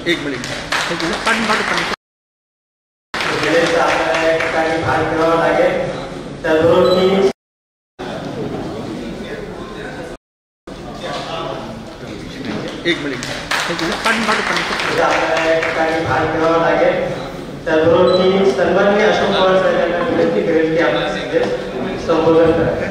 एक मिनिट भाग घ्यावा लागेल. त्याबरोबर एक मिनिट भाग घ्यावा लागेल. त्याबरोबर मी सन्माननीय अशोक पवार साहेबांना विनंती करेल की आपण संबोधन करा.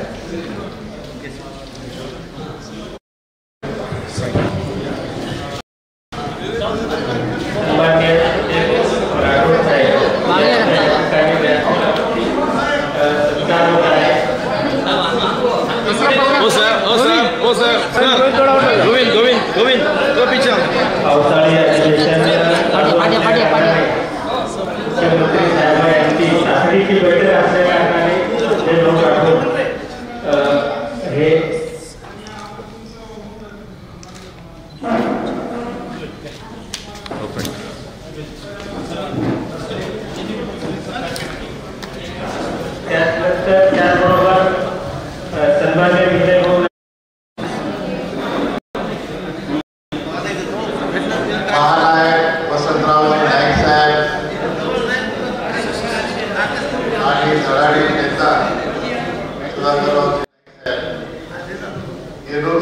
गोविंद तो पीछे पावसाळी अधिवेशन मुख्यमंत्री साहेबांची तातडीची बैठक असल्या कारणाने हे लोक आठवून हे त्याचबरोबर सन्मान्य विजय भाऊ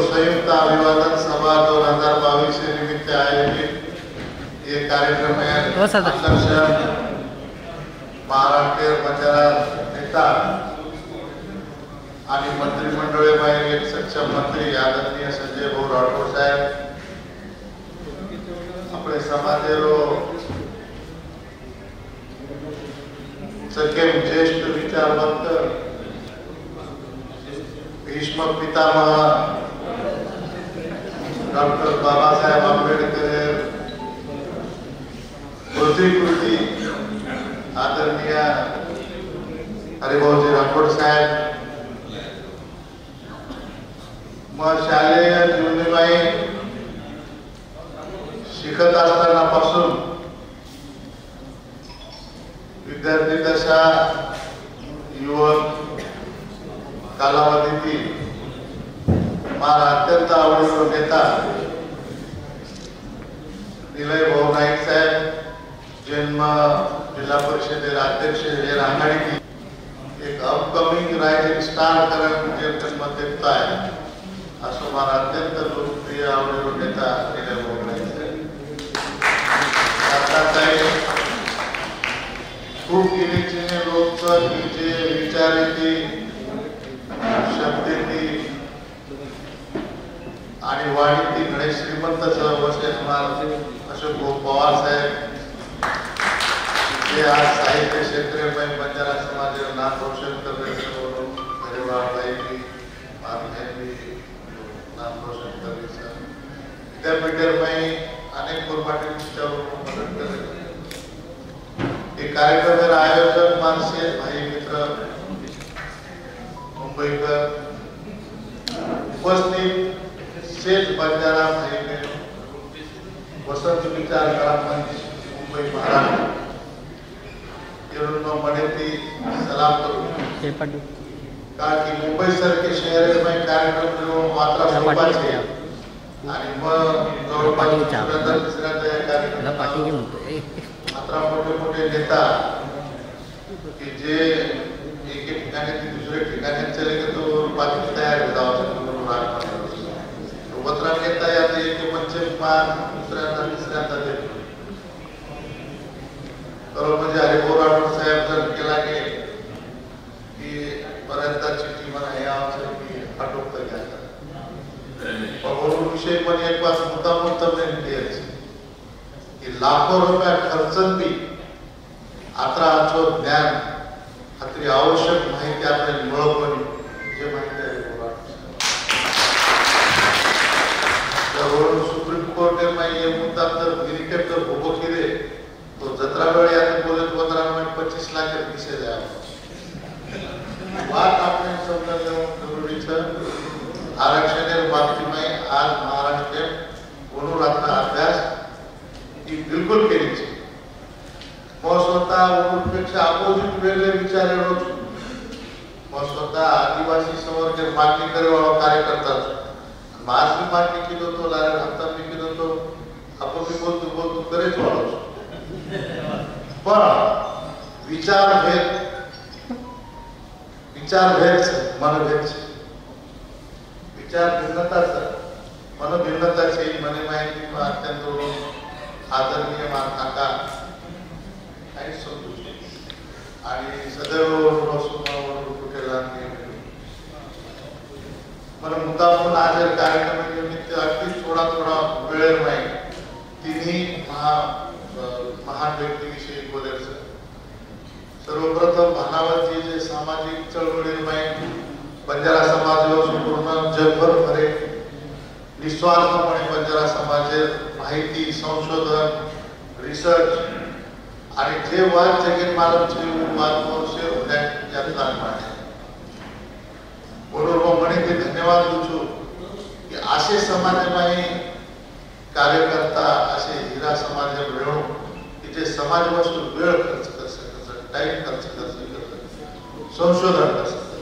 संयुक्त अभिवादन सभा 2022 निमित्त आयोजित एक कार्यक्रम है. महाराष्ट्र बंजारा नेता आणि मंत्रिमंडळाबाहेर एक सक्षम मंत्री आदरणीय संजय भाऊ राठोड साहेब अपने समाजेरो सके ज्येष्ठ विचारवंत भीष्म पितामह डॉक्टर बाबासाहेब आंबेडकर पृथ्वीकृती आदरणीय हरिभाऊजी राठोड साहेब मग शालेय जीवनाबाई शिकत असताना पासून विद्यार्थी दशा युवक कालावधीतील मला अत्यंत आवडीचा नेता निलय भाऊ नाईक साहेब जन्म जिल्हा परिषदेचे अध्यक्ष हे रांगाडी एक अपकमिंग रायझिंग स्टार करंट मध्ये आहे असं मला अत्यंत लोकप्रिय आवडीचा नेता निलय भाऊ नाईक साहेब. खूप गिरीचे लोक जे विचाराची शब्देची आणि वाणीची गणेश श्रीमंत वशेषमान अशोक पवार साहेब जे आज साहित्य क्षेत्र में बंजारा समाज नाम रोशन कर रहे नाम रोशन कर रहे विद्यापीठ में अनेक गुरुपाठी मदद कर रहे. कार्यक्रम आयोजक मानसे भाई मित्र मुंबईकर उपस्थित शेष बंजारा भाई बहनों वसंत विचार मंच मुंबई महाराष्ट्र मणिपुरी सलाम करूँ का कि मुंबई सर के शहर में कार्यक्रम मात्रा स्वरूपाचे आणि मग मात्रा मोठे नेता की जे एक ठिकाणी दुसऱ्या ठिकाणी चले गए तो बाकी तयार पत्र नेता यात एक पंचम मान दुसऱ्यांदा तिसऱ्यांदा देतो. म्हणजे हरिभाऊ राठोड साहेब जर केला की बऱ्याचदा चिठ्ठी म्हणा हे आवश्यक की आटोपत घ्यायचा पण विषय पण एक पास मुद्दा द्यायचे की लाखो रुपया खर्चन बी आत्रा आचो ज्ञान खात्री आवश्यक माहिती आपल्याला मिळवणी जे माहिती आहे सुप्रीम कोर्ट में ये मुद्दा रिकेप उभो किए तो जत्रा वेळ यात बोले 25 लाख दिसे जाए बात आपने समझना जरूरी है. आरक्षण बाबतीत में आज महाराष्ट्र म्हणून आपला अभ्यास की बिलकुल केली है. मग स्वतः पेक्षा अपोजिट वेगळे विचार मग स्वतः आदिवासी समोर मागणी करेवाळा कार्यकर्ता आज भी मागणी केली होतो हप्ता मी केलो होतो आपण मी बोलतो बरेच वाढवू पण विचारभेद मनभेद विचार भिन्नताच मनभिन्नताची मने माहिती अत्यंत आदरणीय काका काही समजू आणि सदैव कुठेला मला मुद्दामून आज कार्यक्रम निमित्त अगदी थोडा वेळ नाही तिन्ही महान व्यक्तीविषयी बोलायचं सर्वप्रथम भानावरची जे सामाजिक चळवळी बंजारा समाज पूर्ण जगभर खरे निस्वार्थपणे बंजारा समाज माहिती संशोधन रिसर्च आणि जे वाद जगेन मालमचे वाद यातला बरोबर म्हणे ते धन्यवाद दूचू की असे समाजमाई कार्यकर्ता असे हिरा समाज मिळवून की जे समाज वस्तू वेळ खर्च कर सकत टाइम खर्च कर सकत संशोधन कर सकत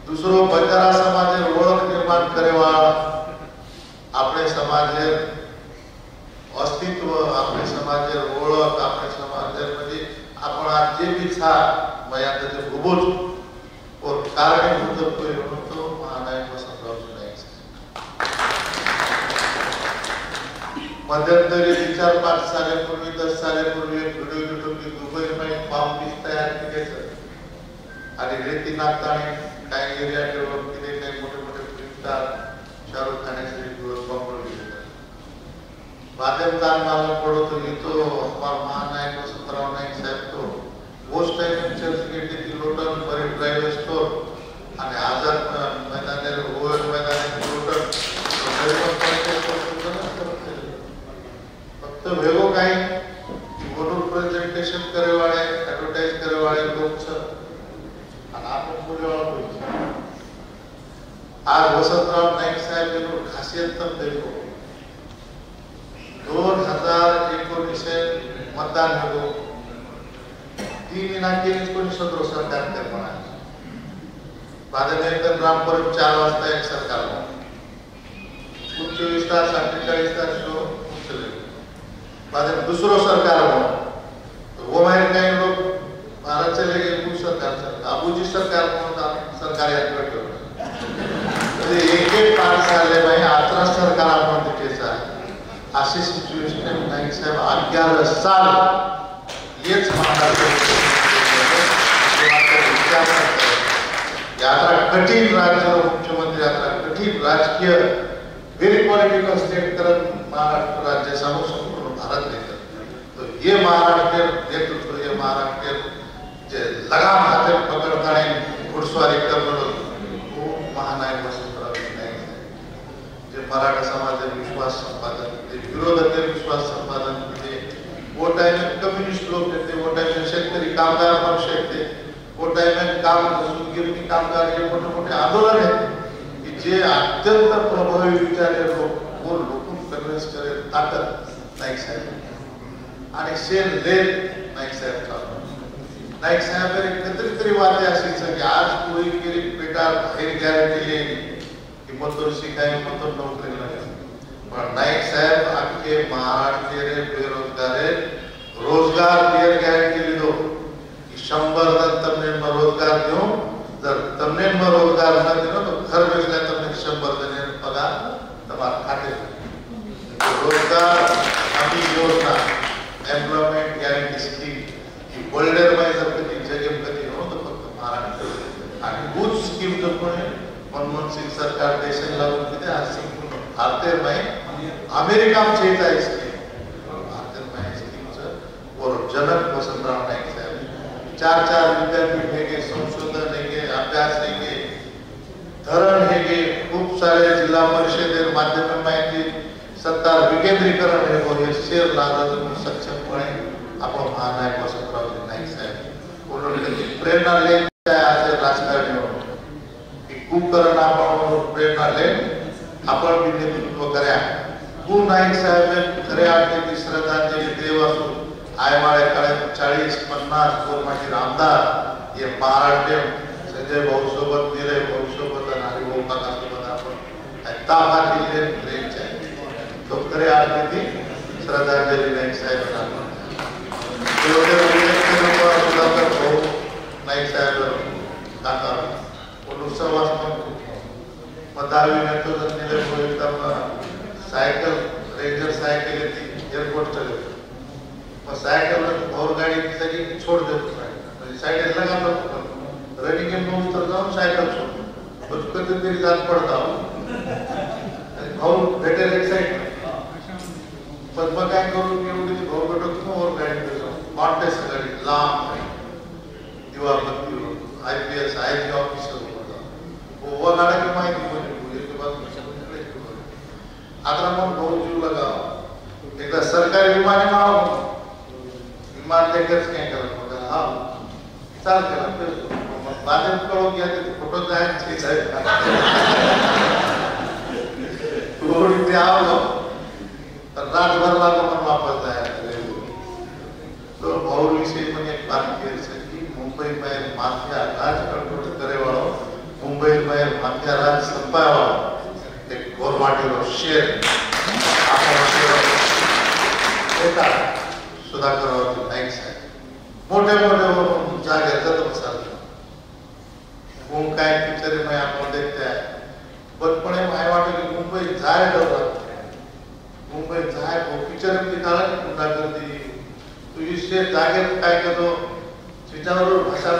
दुसरो बंजारा समाज ओळख निर्माण करेवा अपने समाज अस्तित्व अपने समाज ओळख अपने समाज म्हणजे आपण आज जे भी था मया ते भूबोज और कारणीभूत कोई तो महानायक वसंतराव नाईक मध्यंतरी 4-5 सालापूर्वी 10 सालापूर्वी एक व्हिडिओ युट्यूब की दुबईमध्ये बॉम्ब पीस तयार केल्याचं आणि रेती नागताने काही एरिया डेव्हलप केले काही मोठे फिल्म स्टार शाहरुख खानाचे बॉम्ब गेले बादलदान मालूम पड़ो तो ये तो महानायक वसंतराव नाईक साहेब तो वो टाइम चर्च गेट की लोटन बरे ड्राइवर स्टोर आणि आझाद मैदान ओवर मैदान लोटन फक्त वेगो काही फोटो प्रेजेंटेशन करे वाले एडवर्टाइज करे वाले लोग छ आणि आपण पुढे वाला आज वसंतराव नाईक साहेब ने खासियत तब देखो 2019 मतदान हो 3 इनाके 1917 सरकार निर्माण बादल रामपुरम 4 वाजता एक सरकार खूप 24 तास 48 तास शो चले बादल दूसरो सरकार वो माहिर काही लोग भारत चले गए वो सरकार अबूजी सरकार सरकारी एक 5 साल में 18 सरकार आपण तिथेचा अशी सिच्युएशन नाईक साहेब 11 साल येच यात्रा कठिन राज्य मुख्यमंत्री यात्रा कठिन राजकीय वेरी पॉलिटिकल स्टेट करत महाराष्ट्र राज्य समूह संपूर्ण भारत लेकर तो ये महाराष्ट्र नेतृत्व ये महाराष्ट्र जे लगाम हाथे पकडता घुड़सवारी करणार वो महानायक वसंतराव नाईक जे मराठा समाज विश्वास संपादन विरोधक विश्वास संपादन वो टाइम में कम्युनिस्ट लोग थे वो टाइम में शेतकरी कामगार पक्ष थे वो टाइम में काम गिरणी कामगार ये मोठे आंदोलन है कि जे अत्यंत प्रभावी विचारे लोग वो लोगों कन्विंस करे ताकद नाईक साहेब आणि शेन ले नाईक साहेब नाईक साहेब तरी वाटे अशी की आज कोई गेली बेटा बाहेर गॅरंटी लेली की मजदूर शिकाय मजदूर नोकरी लगे पण नाईक साहेब आखे महाराष्ट्र बेरोजगार रोजगार दियर गॅरंटी लीधो कि 100 तमने रोजगार दो जर तमने रोजगार न दिनो तो घर बैठे तमने 100 जने पगार तुम्हारे खाते रोजगार हमी योजना एम्प्लॉयमेंट गॅरंटी स्कीम की बोल्डर में जर कधी जगह कधी हो तो फक्त महाराष्ट्र आणि बूथ स्कीम जो कोणी मनमोहन सिंग सरकार देशाला लागून किती आज संपूर्ण भारतीय में अमेरिका में चेता है स्कीम भारतीय में स्कीम और जनक वसंतराव नाईक साहेब 4 विद्यापीठ है संशोधन है अभ्यास है धरण है खूप सारे जिल्हा परिषद माध्यम माहिती सत्ता विकेंद्रीकरण है वो ये शेर लादन सक्षमपणे आपण महानायक वसंतराव नाईक साहेब उन्होंने प्रेरणा ले आज राजकारणी की कुकरण आपण प्रेरणा ले आपण भी नेतृत्व कर्या गु नाईक साहेब खरे आपले श्रद्धांजली देव असो आयमाळे काळे 40-50 कोरमाची आमदार ये महाराष्ट्र संजय भाऊ सोबत निलय भाऊ सोबत आणि भाऊ काका सोबत आपण ताफा दिले ट्रेनचे तो खरे आपले श्रद्धांजली नाईक साहेबांना सुधाकर भाऊ नाईक साहेब काका सहवास मग 10वी नंतर सायकल रेंजर सायकल येते एअरपोर्ट चले मग सायकल और गाड़ी सही छोड़ देते म्हणजे सायकल लगा रनिंग में उतर जाऊन सायकल छोड़ तो कधीतरी जात पडता भाऊ भेटेल एक्साइटमेंट पण मग काय करू एवढी भाऊ भेटत और गाडी कॉन्टेस्ट गाडी लांब दिवा बत्ती IPS IG ऑफिसर वो गाड़ा की माहिती मुझे के बाद आक्रमण बहुत जीव लगा एकदा सरकारी विमान लेकर क्या कर हाँ चाल करा फिर बाद में करो क्या फोटो जाए चीज है थोड़ी से आओ रात भर लागो मन वापस जाए तो भाऊ विषय में एक बात कह सकी मुंबई में माफिया राज कंट्रोल करे वालों मुंबई में माफिया राज संपाया वाला एक गोरमाटी रो शेर आपका सुधाकर और नाइक साहेब मोठे मोठे वो जागे तो मसाल वो काय पिक्चर में आपण देखते हैं बचपन में आया वाटे कि मुंबई जाए डर मुंबई जाए वो पिक्चर में दिखाला कि गुंडा कर दी तो इससे जागे काय करो चिचावर भाषा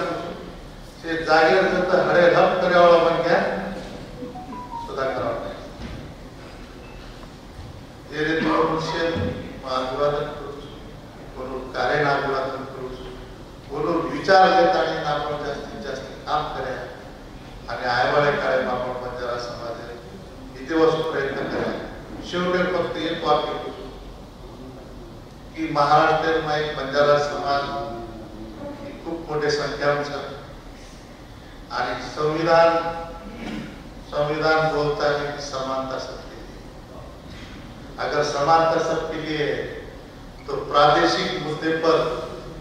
से जागे तो हरे लप करे वाला बन गया सुधाकर और ये रे तो मुझसे अभिवादन करू कार्य ना अभिवादन करू बोलो विचार देता नहीं ना आपण जास्तीत काम करे आणि आयवाळे काळे आपण बंजारा समाज इथे वस्तू प्रयत्न करा शेवटी फक्त एक वाक्य की महाराष्ट्रात एक बंजारा समाज खूप मोठे संख्यान आणि संविधान बोलता है कि समानता सबके लिए अगर समानता सबके लिए तो प्रादेशिक मुद्दे पर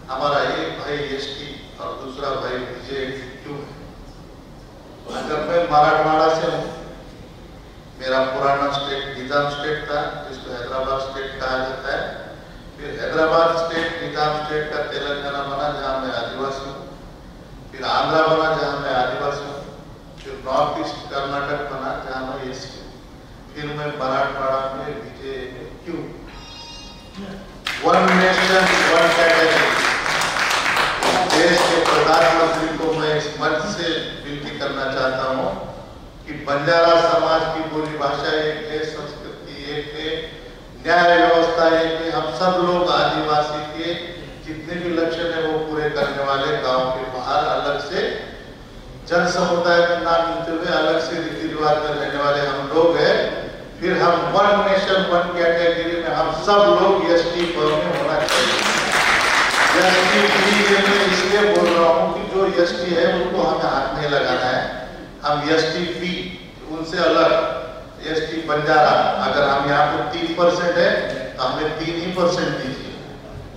हमारा एक भाई एसटी और दूसरा भाई विजय क्यों है अगर मैं मराठवाड़ा से हूँ मेरा पुराना स्टेट निजाम स्टेट था जिसको हैदराबाद स्टेट कहा जाता है फिर हैदराबाद स्टेट निजाम स्टेट का तेलंगाना बना जहाँ मैं आदिवासी हूँ फिर आंध्रा बना जहाँ मैं आदिवासी हूँ फिर नॉर्थ ईस्ट कर्नाटक बना जहाँ मैं एसटी हूँ फिर मैं मराठवाड़ा में विजय क्यों वन नेशन वन कैटेगरी देश के प्रधानमंत्री को मैं इस मंच से विनती करना चाहता हूँ कि बंजारा समाज की बोली भाषा एक है संस्कृति एक है न्याय व्यवस्था एक है हम सब लोग आदिवासी के जितने भी लक्षण है वो पूरे करने वाले गांव के बाहर अलग से जन समुदाय में ना मिलते हुए अलग से रीति रिवाज में रहने वाले हम लोग हैं फिर हम वन नेशन वन कैटेगरी में हम सब लोग एसटी में होना चाहिए मैं इसलिए बोल रहा हूँ कि जो एसटी है उनको हमें हाथ नहीं लगाना है हम एसटी पी उनसे अलग एसटी बंजारा अगर हम यहाँ पे 3% है तो हमें 3% दीजिए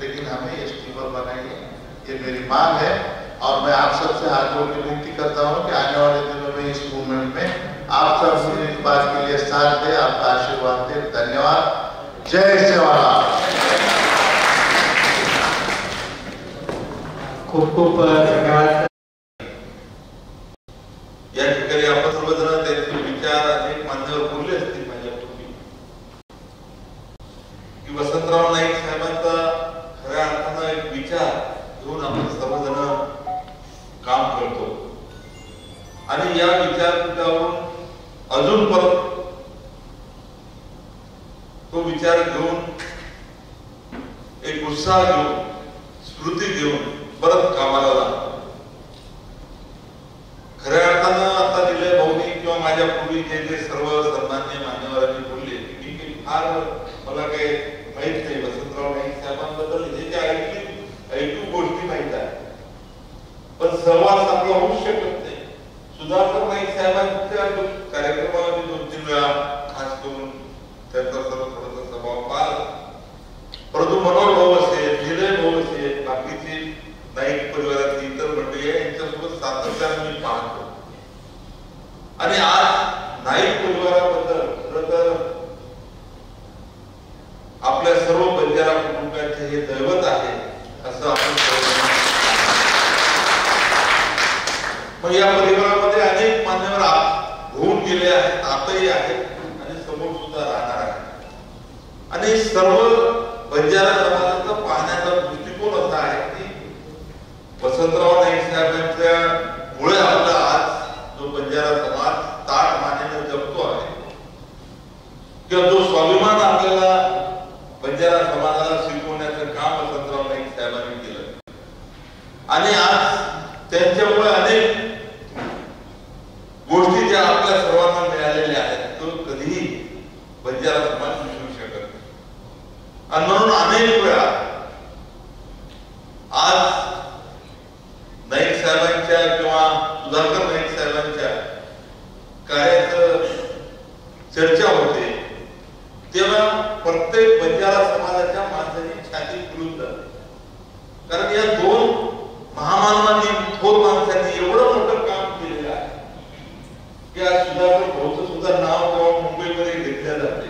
लेकिन हमें एसटी पर बनाइए ये मेरी मांग है और मैं आप सबसे हाथ जोड़ के विनती करता हूँ कि आने वाले दिनों में इस मूवमेंट में आप सब मुझे इस बात के लिए साथ दे आपका आशीर्वाद दे धन्यवाद जय सेवालाल खूप खूप धन्यवाद या ठिकाणी आपण सर्वजण त्यांचे विचार अनेक मान्यवर बोलले असतील माझ्यापूर्वी की वसंतराव नाईक साहेबांचा खऱ्या अर्थानं एक विचार घेऊन आपण सर्वजण काम करतो आणि या विचारावरून अजून परत तो विचार घेऊन एक उत्साह घेऊन स्मृती घेऊन परत कामाला लागतो खऱ्या अर्थानं आता दिले भाऊनी किंवा माझ्या पूर्वी जे सर्व सन्मान्य मान्यवरांनी बोलले मी फार मला काही माहित नाही वसंतराव नाईक साहेबांबद्दल जे ऐकू गोष्टी माहित आहे पण सहवास आपला होऊ शकत नाही सुधाकर नाईक साहेबांच्या कार्यक्रमामध्ये 2-3 वेळा खास करून त्यांचा थोडासा स्वभाव पाहिला परंतु मनोहर भाऊ असेल विजय भाऊ असेल बाकीचे नाईक परिवारातील इतर मंडळी आहे यांच्यासोबत सातत्याने मी पाहतो आणि आज नाईक परिवाराबद्दल खरं तर आपल्या सर्व या परिवारामध्ये अनेक मान्यवर होऊन गेले आहेत, आताही आहेत आणि समोर सुद्धा राहणार आहेत. आणि सर्व बंजारा समाजाचा पाहण्याचा दृष्टिकोन असा आहे की वसंतराव नाईक साहेबांच्या मुळे आपला आज जो बंजारा समाज ताठ मानेने जगतो आहे किंवा जो स्वाभिमान आपल्याला बंजारा समाजाला शिकवण्याचं काम वसंतराव नाईक साहेबांनी केलं आणि आज त्यांच्यामुळे अनेक गोष्टी ज्या आपल्या सर्वांना मिळालेल्या आहेत तो कधीही बंजारा समाज विसरू शकत नाही. आणि म्हणून अनेक वेळा आज नाईक साहेबांच्या किंवा सुधाकर नाईक साहेबांच्या कार्याचं चर्चा होते तेव्हा प्रत्येक बंजारा समाजाच्या माणसाची छाती फुलून जाते. कारण या दोन महामानवांनी थोर माणसांनी एवढं मोठं काम केलेलं आहे की आज सुधाकर भाऊचं सुद्धा नाव तेव्हा मुंबईमध्ये घेतल्या जाते.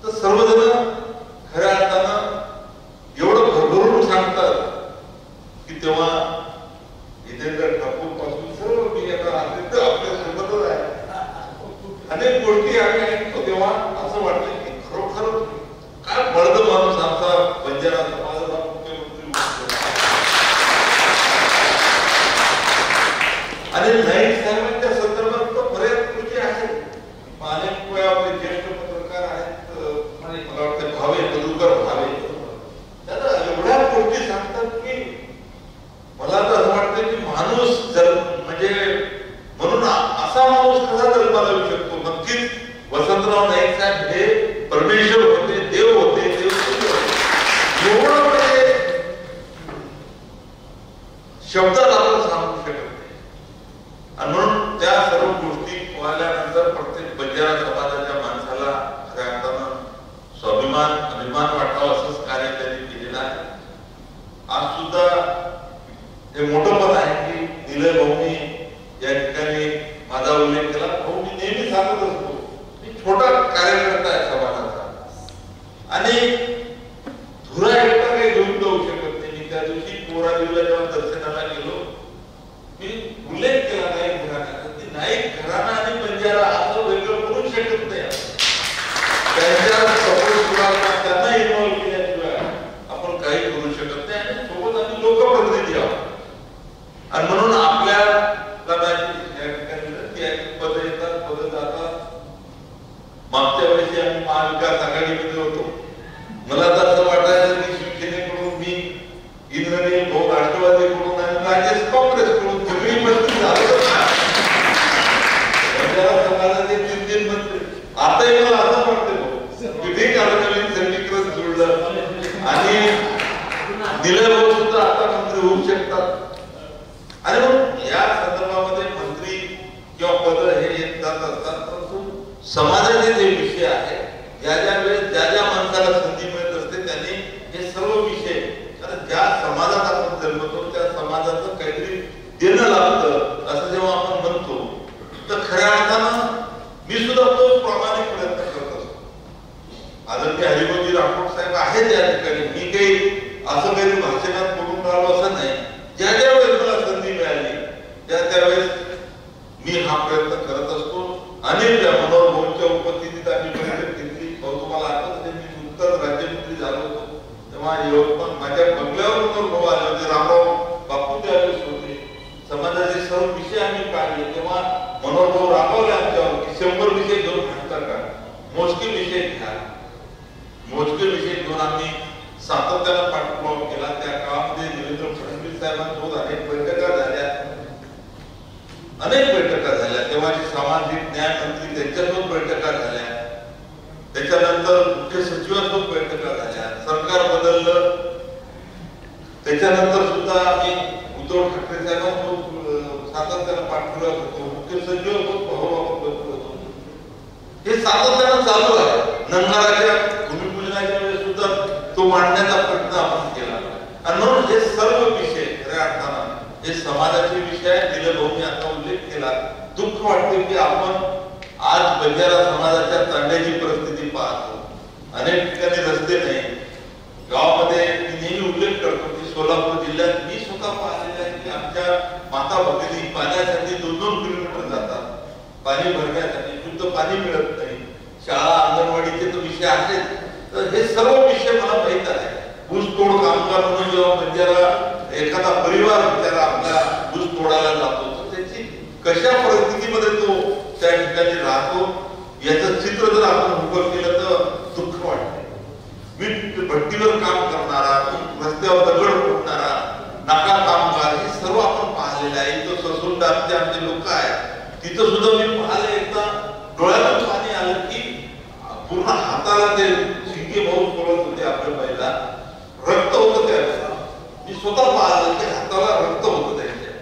तर सर्वजण खऱ्या अर्थानं एवढं भरभरून सांगतात की तेव्हा जितेंद्र ठाकूर पासून सर्व मी आता आपल्या सोबतच आहे. अनेक गोष्टी आम्ही ऐकतो तेव्हा असं वाटतं की खरोखर काय बळद माणूस आमचा बंजारा समाजाचा मुख्यमंत्री आणि नाईक साहेबांच्या संदर्भात तर बऱ्याच गोष्टी आहेत. अनेक वेळा आपले ज्येष्ठ पत्रकार आहेत, मला वाटतं भावे मधुकर भावे, त्याला एवढ्या गोष्टी सांगतात की मला तर असं वाटतं की माणूस म्हणजे म्हणून असा माणूस कसा जन्माला येऊ शकतो. नक्कीच वसंतराव नाईक साहेब हे परमेश्वर होते, देव होते, एवढं म्हणजे शब्दात आपण सांगू शकत नाही. आणि म्हणून त्या सर्व गोष्टी पाहिल्यानंतर प्रत्येक बंजारा समाजाच्या माणसाला खऱ्या अर्थानं स्वाभिमान अभिमान वाटावा असंच कार्य त्यांनी केलेलं आहे. आज सुद्धा हे मोठं पण आहे की निलय भाऊनी या ठिकाणी माझा उल्लेख केला. भाऊ मी नेहमी सांगत असतो मी छोटा कार्यकर्ता आहे समाजाचा आणि धुरा एकटा काही घेऊन जाऊ शकत नाही. मी त्या दिवशी पोरादेवीला जेव्हा दर्शनाला गेलो मी उल्लेख केला नाईक घराण्याचा. नाईक घराणा आणि बंजारा असं वेगळं करू शकत नाही. त्यांच्या सपोर्ट त्यांना इन्व्हॉल्व केल्याशिवाय आपण काही करू शकत नाही आणि सोबत आम्ही लोकप्रतिनिधी आहोत. आणि म्हणून आपल्या पद येतात, पद जातात. मागच्या वर्षी आम्ही महाविकास आघाडीमध्ये होतो. मला तर असं वाटायचं की शिवसेनेकडून मी इंद्रनील भाऊ राष्ट्रवादीकडून आणि राजेश काँग्रेसकडून सगळी मंत्री झालो. समाजाचे 3 मंत्री. आताही मला असं वाटतं की ठीक आहे नवीन समीकरण जुळलं आणि निलय भाऊ सुद्धा आता मंत्री होऊ शकतात. आणि मग या संदर्भामध्ये मंत्री किंवा पद हे येत जात असतात. परंतु समाजाचे जे विषय आहेत ज्या वेळेस ज्या माणसाला संधी मिळत असते त्यांनी हे सर्व विषय कारण ज्या समाजात आपण जन्मतो त्या समाजाचं काहीतरी देणं लागतं असं जेव्हा आपण म्हणतो तर खऱ्या अर्थानं मी सुद्धा तोच प्रामाणिक प्रयत्न करत असतो. आदरणीय हरिभाऊजी राठोड साहेब आहेत या ठिकाणी. मी काही असं काही भाषणात बोलून राहिलो असं नाही. ज्या वेळेस मला संधी मिळाली त्यावेळेस मी हा प्रयत्न करत असतो. अनेक मनोहर भाऊंच्या उपस्थितीत आम्ही बैठक घेतली. भाऊ तुम्हाला आठवत मी नुकताच राज्यमंत्री झालो होतो तेव्हा यवतमाळ माझ्या बंगल्यावर मनोहर भाऊ आले होते. रामराव बापू त्यावेळेस होते. समाजाचे सर्व विषय आम्ही काढले तेव्हा मनोहर भाऊ राबवले आमच्यावर की 100 विषय घेऊन म्हणता का मोजके विषय घ्या. मोजके विषय घेऊन आम्ही सातत्यानं पाठपुरावा केला. त्या काळामध्ये देवेंद्र फडणवीस साहेबांसोबत अनेक बैठका झाल्या. तेव्हाचे सामाजिक न्याय मंत्री त्यांच्यासोबत बैठका झाल्या. त्याच्यानंतर मुख्य सचिवांसोबत बैठका झाल्या. सरकार बदललं त्याच्यानंतर सुद्धा आम्ही उद्धव ठाकरे साहेबांसोबत सातत्यानं पाठपुरावा होतो. मुख्य सचिवांसोबत भाऊभाऊ बसलो होतो. हे सातत्यानं चालू आहे. नंगाराच्या भूमिपूजनाच्या वेळेस सुद्धा तो मांडण्याचा प्रयत्न आपण केला. आणि म्हणून हे सर्व विषय खऱ्या अर्थानं हे समाजाचे विषय दिले भाऊंनी आता उल्लेख केला. दुःख वाटते की आपण आज बंजारा समाजाच्या तांड्याची परिस्थिती पाहतो. अनेक ठिकाणी रस्ते नाही. गावामध्ये मी नेहमी उल्लेख करतो की सोलापूर जिल्ह्यात मी स्वतः पाहिलेलं आहे की आमच्या माता भगिनी टाकी भरण्यासाठी शुद्ध पाणी मिळत नाही, शाळा अंगणवाडीचे तर विषय आहेत. तर हे सर्व विषय मला माहित आहे. ऊसतोड कामगार म्हणून जेव्हा बंजारा एखादा परिवार बिचारा आपल्या ऊस तोडायला जातो तर त्याची कशा परिस्थितीमध्ये तो त्या ठिकाणी राहतो याचं चित्र जर आपण उभं केलं तर दुःख वाटते. वीट भट्टीवर काम करणारा, रस्त्यावर दगड फोडणारा, नाका कामगार हे सर्व आपण पाहिलेलं आहे. इथं ससूनदारचे आमचे लोक आहेत, तिथं सुद्धा मी पाहिलं एकदा डोळ्यातून पाणी आलं की पूर्ण हाताला ते शिंगे भाऊ पडत होते. आपल्या पहिला रक्त होतं त्यावेळेला, मी स्वतः पाहिलं की हाताला रक्त होतं त्यांच्या.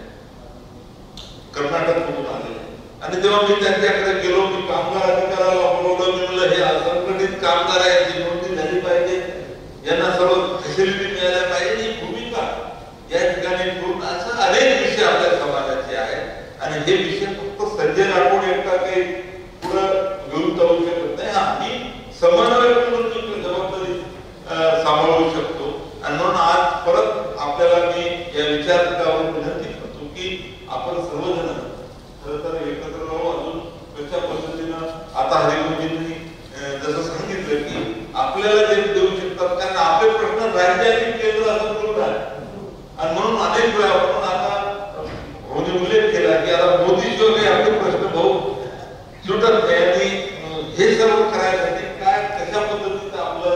कर्नाटक मधून आले आणि तेव्हा मी त्यांच्याकडे गेलो, मी कामगार अधिकाऱ्याला बोलवलं. मी म्हणलं हे असंघटित कामगार आहेत, जी नोंदणी झाली पाहिजे, यांना सर्व फॅसिलिटी मिळाल्या पाहिजे ही भूमिका या ठिकाणी पूर्ण असं अनेक विषय आपल्या समाजाचे आहेत. आणि हे विषय फक्त संजय राठोड एकटा काही पुढं घेऊन जाऊ शकत नाही. आम्ही समन्वय करून ती जबाबदारी सांभाळू शकतो. आणि म्हणून आज परत आपल्याला मी या विचारकावर विनंती करतो की आपण सर्वजण खरं तर एकत्र राहू. अजून कशा पद्धतीनं आता हरिभाऊजींनी जसं सांगितलं की आपल्याला जे देऊ शकतात, कारण आपले प्रश्न राज्य आणि केंद्र असं करून आहे. आणि म्हणून अनेक वेळा आपण आता उल्लेख केला की आता मोदीशिवाय काही आपले प्रश्न भाऊ सुटत नाही. आणि हे सर्व करायसाठी काय कशा पद्धतीचा आपलं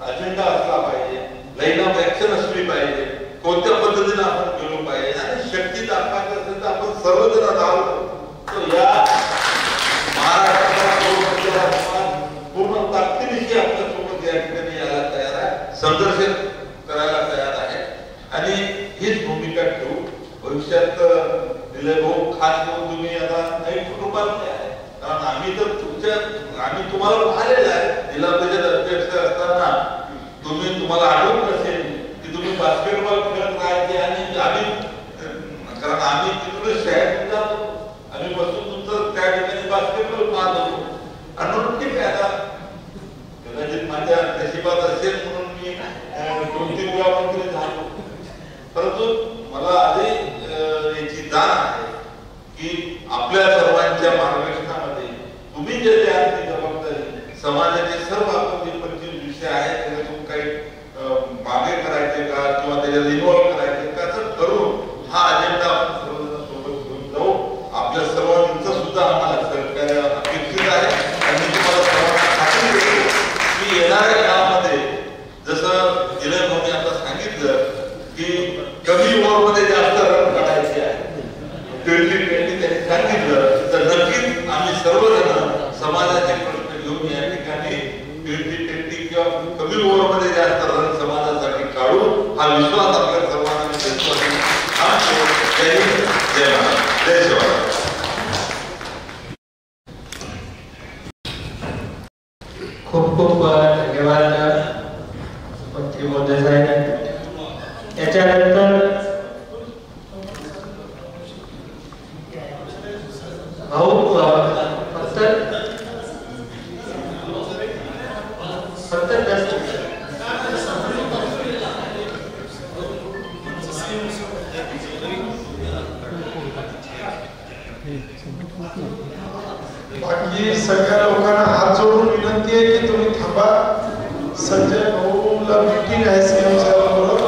अजेंडा असला पाहिजे, लाईन ऑफ ऍक्शन असली पाहिजे, कोणत्या पद्धतीने आपण गेलो पाहिजे. आणि शक्ती दाखवायची असेल तर आपण सर्वजण राहतो. तर या महाराष्ट्राला पूर्ण ताकदीनिशी आपल्या सोबत या ठिकाणी यायला तयार आहे, संघर्ष करायला तयार आहे. आणि हीच भूमिका ठेवू. भविष्यात दिलीप भाऊ खास करून तुम्ही आता काही कुटुंबातले आहे, कारण आम्ही तुम्हाला पाहिलेलं आहे. जिल्हा परिषद अध्यक्ष असताना तुम्हाला आठवत नसेल की तुम्ही बास्केटबॉल खेळत राहायचे. आणि कारण आम्ही तिथून शाळेत जातो, आम्ही बसून तुमचं त्या ठिकाणी बास्केटबॉल पाहत होतो. आणि म्हणून ठीक आहे, आता कदाचित माझ्या नशिबात असेल म्हणून मी 2-3 वेळा मंत्री झालो. परंतु मला आधी याची जाण आहे की आपल्या सर्वांच्या मार्गदर्शनामध्ये तुम्ही जे द्या ती जबाबदारी समाजाचे सर्व आपण जे 25 विषय आहेत त्याच्यातून काही मागे करायचे का किंवा त्याच्यात इन्व्हॉल्व करायचे का असं ठरवून हा अजेंडा आपण सर्वजण सोबत घेऊन जाऊ. आपल्या सर्वांचं सुद्धा आम्हाला सहकार्य अपेक्षित आहे. आणि तुम्हाला सर्वांना खात्री देतो की येणाऱ्या काळामध्ये जसं दिलीप भाऊंनी आता सांगितलं की कमी ओव्हरमध्ये जास्त रन काढायचे आहे, 20-20 त्यांनी सांगितलं, तर नक्कीच आम्ही सर्वजण समाजाचे प्रश्न घेऊन या ठिकाणी 20-20 किंवा कमी ओव्हरमध्ये जास्त रन समाजासाठी काढू हा विश्वास आपल्या सर्वांना देतो. जय हिंद, जय महाराष्ट्र, जय शिवराय. खूप खूप धन्यवाद मंत्री महोदय साहेब. त्याच्यानंतर भाऊ फक्त 10 बाकी सगळ्या लोकांना हात जोडून विनंती आहे की तुम्ही थांबा. संजय भाऊला मीटिंग आहे सीएम साहेबांबरोबर.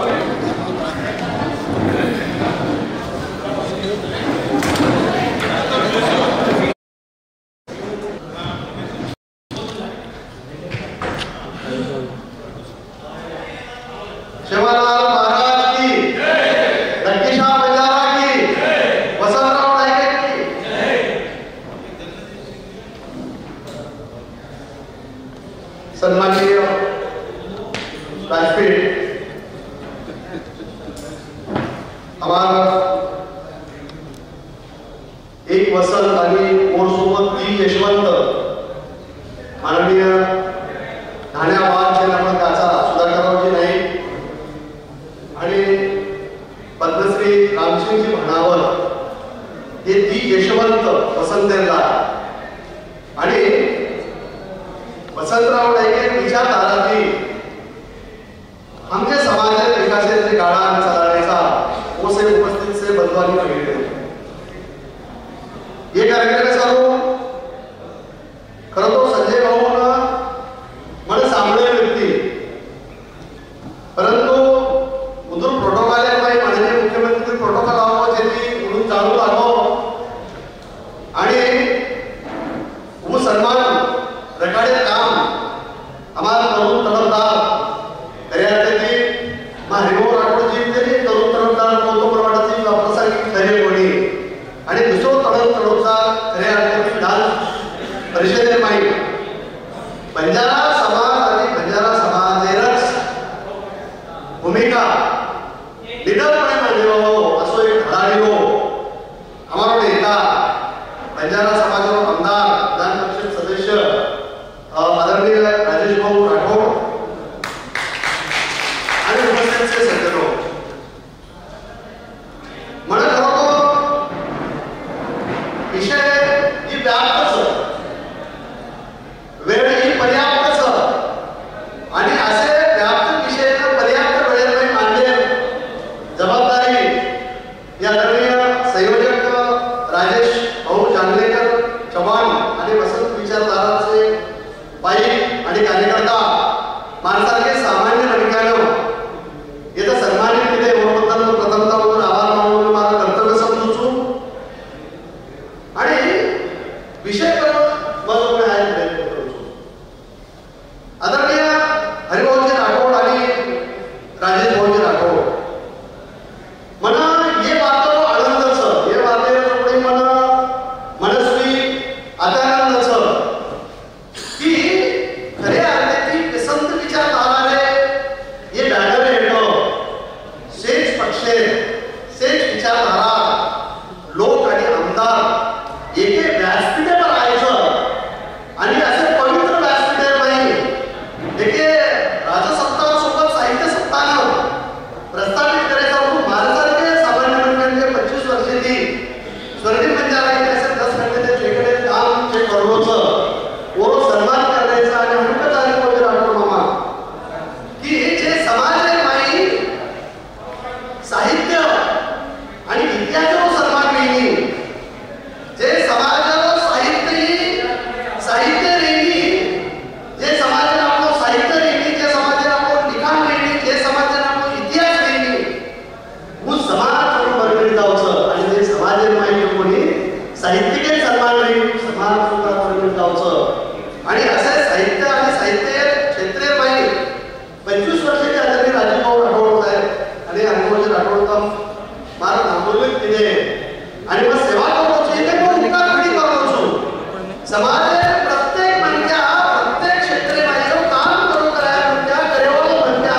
शिवलाल महाराज की जय, लंकेशा बंजारा की जय, वसंतराव नाईक की जय. सन्माननीय व्यासपीठ, आम्हाला एक वसंत आणि मोरसोबत 3 यशवंत माननीय ठाण्यावाद जनापदाचा सुधाकररावजी नाईक आणि पद्मश्री रामसिंगजी म्हणावर हे 3 यशवंत वसंतला आणि वसंतराव नाईक विचार दादाजी आमच्या समाजाच्या विकासाचे गाडा चालवण्याचा वो से उपस्थित से बंधुआनी भेट ये कार्यक्रम चालू हमारा तरुण तडफदार खऱ्या अर्थाने हरिभाऊ राठोडजी तरी तरुण तडफदार कौतुक प्रमाणाची अप्रासंगिक खरे कोणी आणि दुसरं तडफचा खऱ्या अर्थाने डान्स परिषदेत माहीत बंजारा समाज आणि बंजारा समाजेरच भूमिका लीडरपणे मांडली हो असो एक धडाडी हो हमारा नेता बंजारा समाजाचा आमदार विधान परिषद सदस्य आदरणीय राजेश भाऊ राठोड आणि उपस्थित सज्जनो मला खरोखर विषय ही व्याप्तच वेळ ही पर्याप्तच आणि असे व्याप्त विषय पर्याप्त वेळेत मांडले जबाबदारी या आदरणीय संयोजक राजेश भाऊ जानलेकर चव्हाण आणि वसंत विचारधाराचे पाईक आणि कार्यकर्ता माणसाचे सामान्य नागरिकांनो याचा सन्मानित केले याबद्दल प्रथमतः आभार मानून मला कर्तव्य समजूचू आणि विषय महत्वपूर्ण आहे प्रयत्न करू आदरणीय हरिभाऊजी राठोड आणि राजेश भाऊजी राठोड मना ये बातो आनंदच ये बाते थोडी मनस्वी आनंदच की खरे अर्थाने पसंत विचारधाराने ये बॅनर येतो सेच पक्षे सेच विचारधारा लोक आणि आमदार एके व्यासपीठावर राहायचं आणि असे पवित्र व्यासपीठ नाही एके राजसत्ता सोबत साहित्य सत्तानं प्रस्थापित करायचा म्हणून महाराजांचे सामान्य मंडळांचे 25 वर्षाची स्वर्गीय बंजारा इतिहासात 10 घंटे जेकडे काम जे करवचं वो सन्मान करायचा आणि हनुमत आले होते राठोड मामा की जे समाज आहे माई साहित्य आणि इतिहासावर सन्मान मिळणी जे समाजावर साहित्य रेणी जे समाजाला आपलं साहित्य रेणी जे समाजाला आपलं लिखाण रेणी जे समाजाला आपलं इतिहास रेणी वो समाज बरोबर जावचं आणि जे समाज माहिती कोणी साहित्यिक सन्मान रेणी समाज बरोबर जावचं आणि असे साहित्य आणि साहित्य क्षेत्रीय माहिती 25 वर्षाचे आदरणीय राजेभाऊ राठोड साहेब आणि हरिभाऊजी राठोड मारा नामोल्लेख केले आणि मग सेवा करतो इथे कोण विकास घडी करतो समाज प्रत्येक म्हणजे प्रत्येक क्षेत्रे माहिती काम करू करायला म्हणजे करेवाला म्हणजे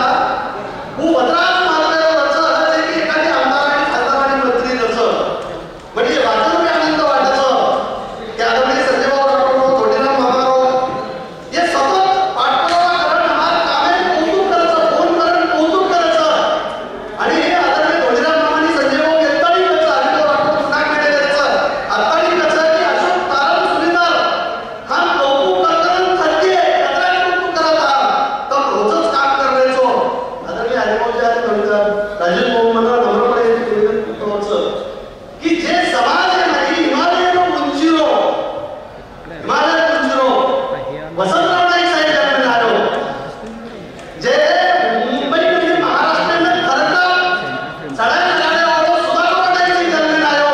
खूप वत्रास मारलेलं रचं जे की एखादी आमदार आणि खासदार आणि मंत्री रचं म्हणजे वाचून आनंद वाटायचं की आदरणीय संजयभाऊ राठोड तोटेराम मामाराव हे सतत पाठपुरावा करून आम्हाला कामे कौतुक करायचं फोन करून कौतुक करायचं आणि हे आदरणीय तोटेराम मामानी संजयभाऊ येतानी करायचं हरिभाऊ राठोड पुन्हा कडे करायचं आतानी कसं की अशोक तारण सुनीदार हा कौतुक करताना थरके कचरा कौतुक करता तर रोजच काम करायचो आदरणीय हरिभाऊजी आणि राजेश भाऊ मला नम्रपणे विनंती करतो की जे समाज आहे नाही हिमालय उंचीरो वसंतराव नाईक साहेब जन्म आलो जे मुंबईमध्ये महाराष्ट्राने खरं सगळ्या सुधाकर नाईक जन्म आलो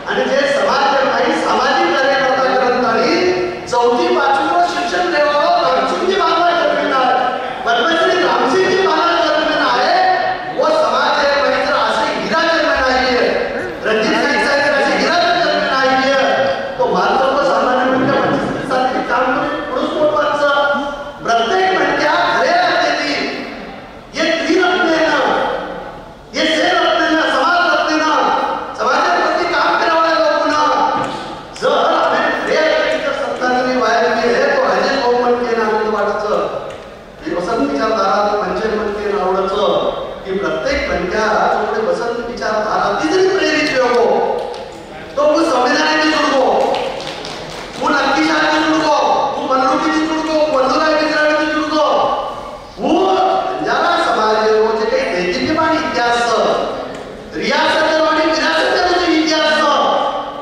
आणि जे समाज नाही सामाजिक कार्यकर्ता करत आणि 4थी 5वी शिक्षण देवावर रणजितजी बाबा जन्म पद्मश्री रामसिंगजी बाबा जन्म आहे व समाज आहे म्हणजे जर असे हिरा जन्म नाही रणजित नाईक साहेब असे हिरा जन्म नाही तो भारतावर सामान्य म्हणजे 25 दिवसांनी काम करून पुरुष मोठवाचं प्रत्येक म्हणजे खरे अर्थाने हे त्रिरत्नेनं हे सेरत्नेनं समाजाप्रती काम करावं लोकांना जर आम्ही खरे अर्थाने सत्तांनी बाहेर गेले तो राजेश भाऊ म्हणते आनंद वाटायचं की वसंत विचारधारा पंचायत म्हणते आवडायचं की प्रत्येक पंचा जोडे वसंत विचारधारा ती जरी प्रेरित हो तो वो संविधानाने जुडको वो नक्कीशाने जुडको वो मनोरुपीने जुडको बंधुराय मित्राने जुडको वो बंजारा समाज वो जे काही दैदिप्यमान इतिहास रियासत आणि विरासत इतिहास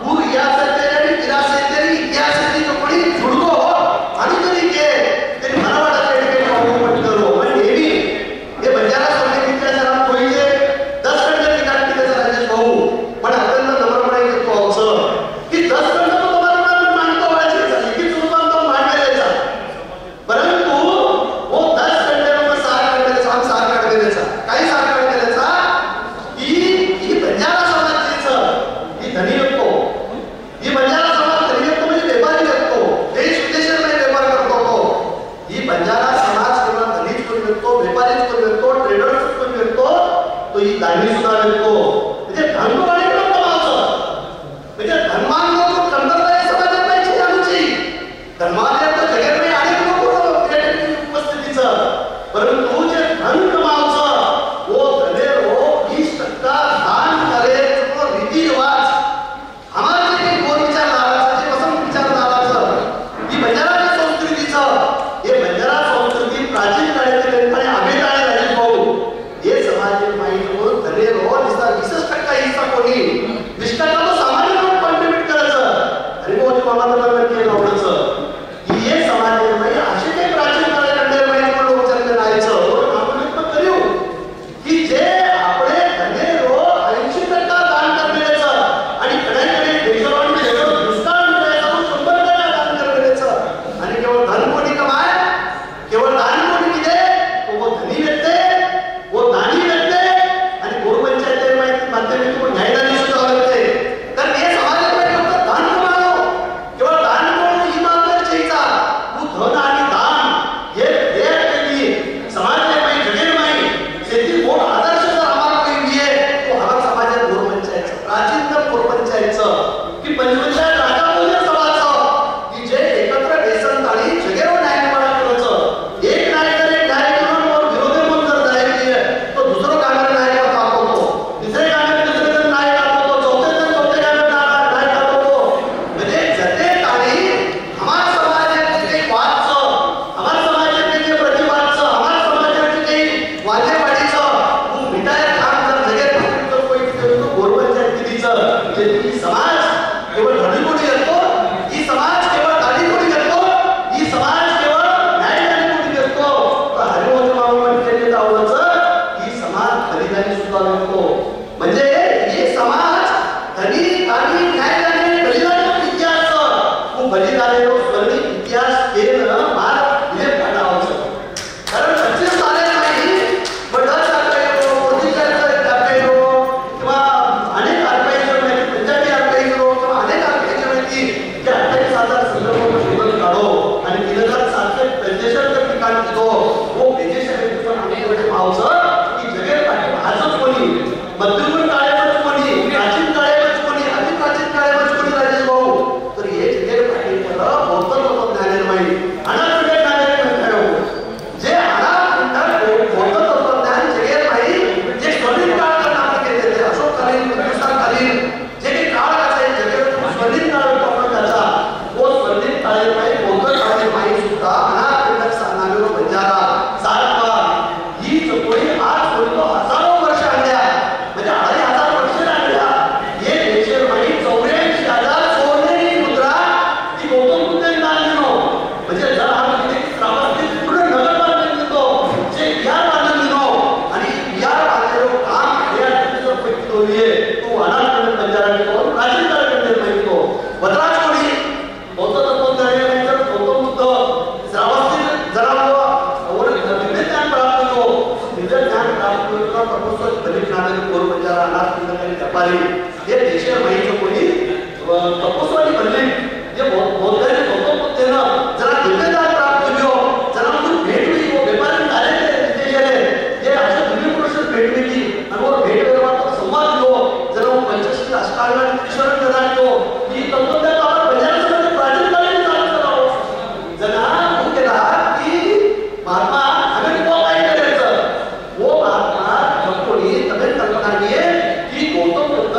वो रियासत आणि विरासत इतिहासाची जो कोणी जुडको आणि तरी के ते मला वाटतं की काही म्हणतो पण हे बंजारा सोडले इतिहासाला कोई 10 घंटे निकाल केले राजेश भाऊ दानी सुद्धा विकतो. म्हणजे धर्म आणि कमावचं म्हणजे धर्मान लोक कंदरबाई समाजात पाहिजे आमची धर्माने तर जगात अनेक लोक उपस्थितीचं परंतु जे धन कमावचं वो धने हो 20% दान करे तो रीती रिवाज हमारे जे गोर विचारधाराचं जे वसंत विचारधाराचं ही बंजारा संस्कृतीचं हे बंजारा संस्कृती प्राचीन काळातील आणि आम्ही राजे भाऊ हे समाज माहिती म्हणून धने हो 20% हिस्सा कोणी 20% तो सामान्य लोक कॉन्ट्रीब्यूट करायचं आणि मग मामा तर केलं आवडायचं हे समाज माहिती असे काही प्राचीन काळाकडे माहिती म्हणून उचलले नाहीचं आपण करू की जे आपले धने रो 80% दान करण्याचं आणि कडाकडे देशवाणी दुष्काळ मिळायचं 100% दान करण्याचं आणि केवळ धन कोणी कमाय केवळ दान कोणी किती वो धनी व्यक्ती वो दानी व्यक्ती आणि गोरपंचायत माहिती माध्यमिक न्यायदानी सुद्धा व्यक्ती तर हे समाजामध्ये फक्त दान कमावो केवळ दान कोण ही मागण्याचा तू धन आणि दान हे देह केली समाजाला माहिती जगेल माहिती शेती मोठ आदर्श जर आम्हाला काही मिळे तो हा समाजात गोरपंचायतचं प्राचीनतम गोरपंचायतचं की पंचपंचायत राजा बोलले समाजाचं की जे एकत्र बेसन ताळी जगेवर न्याय निर्माण करायचं एक न्याय करे न्याय करून और विरोधी मन जर न्याय केले तो दुसरं कामाला न्याय करता दाखवतो तिसरे कामाला दुसरे जण न्याय दाखवतो चौथे कामाला न्याय दाखवतो म्हणजे जते ताळी हमार समाजाचे काही वादचं हमार समाजाचे काही प्रतिवादचं हमार समाजाचे काही वादेवाडीचं तू मिठाई काम जर जगेत तर कोई गोरपंचायत कितीचं जे ती समाज केवळ धनी कोणी घेतो ही समाज केवळ दाढी कोणी घेतो ही समाज केवळ न्यायदानी कोणी घेतो तर हरिवंश मामा केले आवडचं ही समाज बलिदानी सुद्धा घेतो म्हणजे हे समाज धनी दानी न्यायदानी बलिदानी इतिहास तू बलिदानी स्वर्णिम इतिहास केलं मार हे पाठावचं कारण 25 साले नाही बडच आर्काइव्ह पोर्तुगीज आर्काइव्ह किंवा अनेक आर्काइव्ह माहिती पंजाबी आर्काइव्ह किंवा अनेक आर्काइव्ह माहिती जे 28,000 संदर्भ शोधून काढो आणि 3,745 जर ठिकाण दिलो वो बेजेश आम्ही एवढे पावचं की जगेल पाठी आजच कोणी मध्ययुगीन काळातच कोणी प्राचीन काळातच कोणी अति प्राचीन काळातच कोणी राजेश भाऊ तर हे जगेल पाठी खरं बौद्ध तत्वज्ञान माहिती अनाथ जे बौद्ध तत्वज्ञान जगेल माहिती जे स्वर्णिम काळ आपण केले ते अशोककालीन हिंदुस्थानकालीन जे काही काळ असायचे जगेल स्वर्णिम काळ आपण त्याचा वो स्वर्णिम काळी माहिती बौद्ध काळी माहिती सुद्धा अनाथ नागरो बंजारा सातवा ही चकोळी आज कोणतो हजारो वर्ष आणल्या म्हणजे 2,500 वर्ष आणल्या हे देशे माहिती 84,000 सोनेरी मुद्रा ती गौतम बुद्धांनी दान दिलो म्हणजे जर आपण किती श्रावस्ती पुढे नगर बांधून देतो जे बिहार बांधून दिलो आणि बिहार बांधलेलो काम हे तिथं पैकी दोन्ही तो अनाथ बंजारा देतो प्राचीन काळाकडे माहिती तो वदराज कोणी बौद्ध तत्वज्ञानी तर गौतम बुद्ध श्रावस्ती जरा और विज्ञान प्राप्त हो विज्ञान प्राप्त हो तपस्वी बलिदानी गोरपंचारा अनाथ बंजारा व्यापारी हे देशावर माहिती कोणी तपस्वी बनले जे बौद्धांनी गौतम बुद्धांना जरा दिव्यदान प्राप्त केलो जरा म्हणून भेट होई वो व्यापारी डायरेक्ट देशाले जे अशा दिव्य पुरुष भेट होई आणि वो भेट व्यवहार संवाद लो जरा पंचशील अष्टांग ईश्वर प्रदान लो ही तत्वज्ञान आपण बंजारा समाज प्राचीन काळी चालू करावं जरा हो केला की महात्मा आम्ही तो काय करायचं वो महात्मा कोणी तब्येत कल्पना की गौतम बुद्ध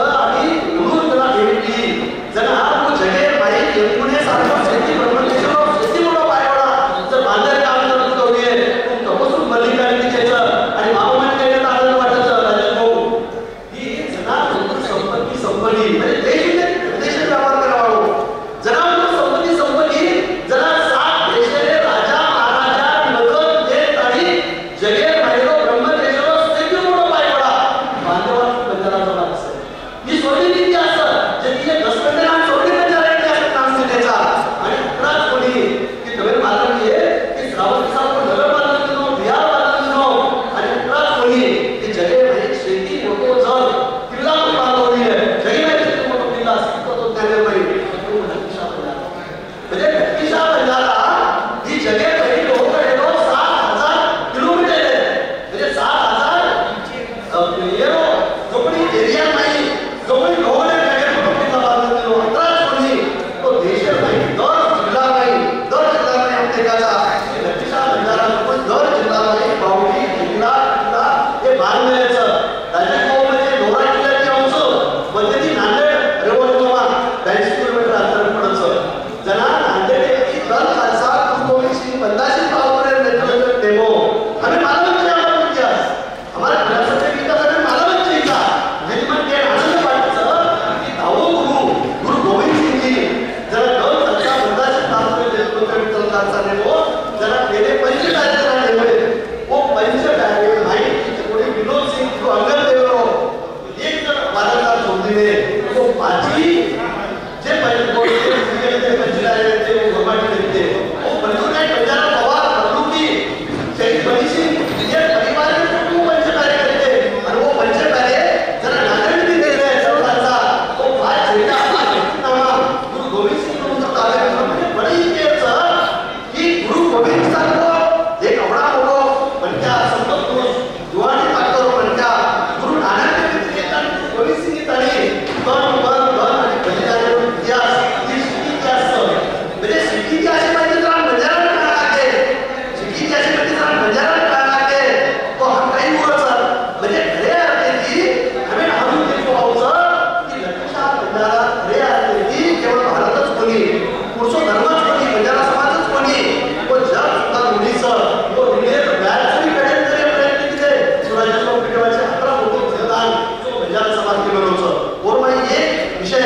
निवडीचं तो निर्णय व्याजही कडेल तरी प्रयत्न केले स्वराज्याच्या पिटवाचे 11 मोठे मतदान जो बंजारा समाज केलं होतं और मग एक विषय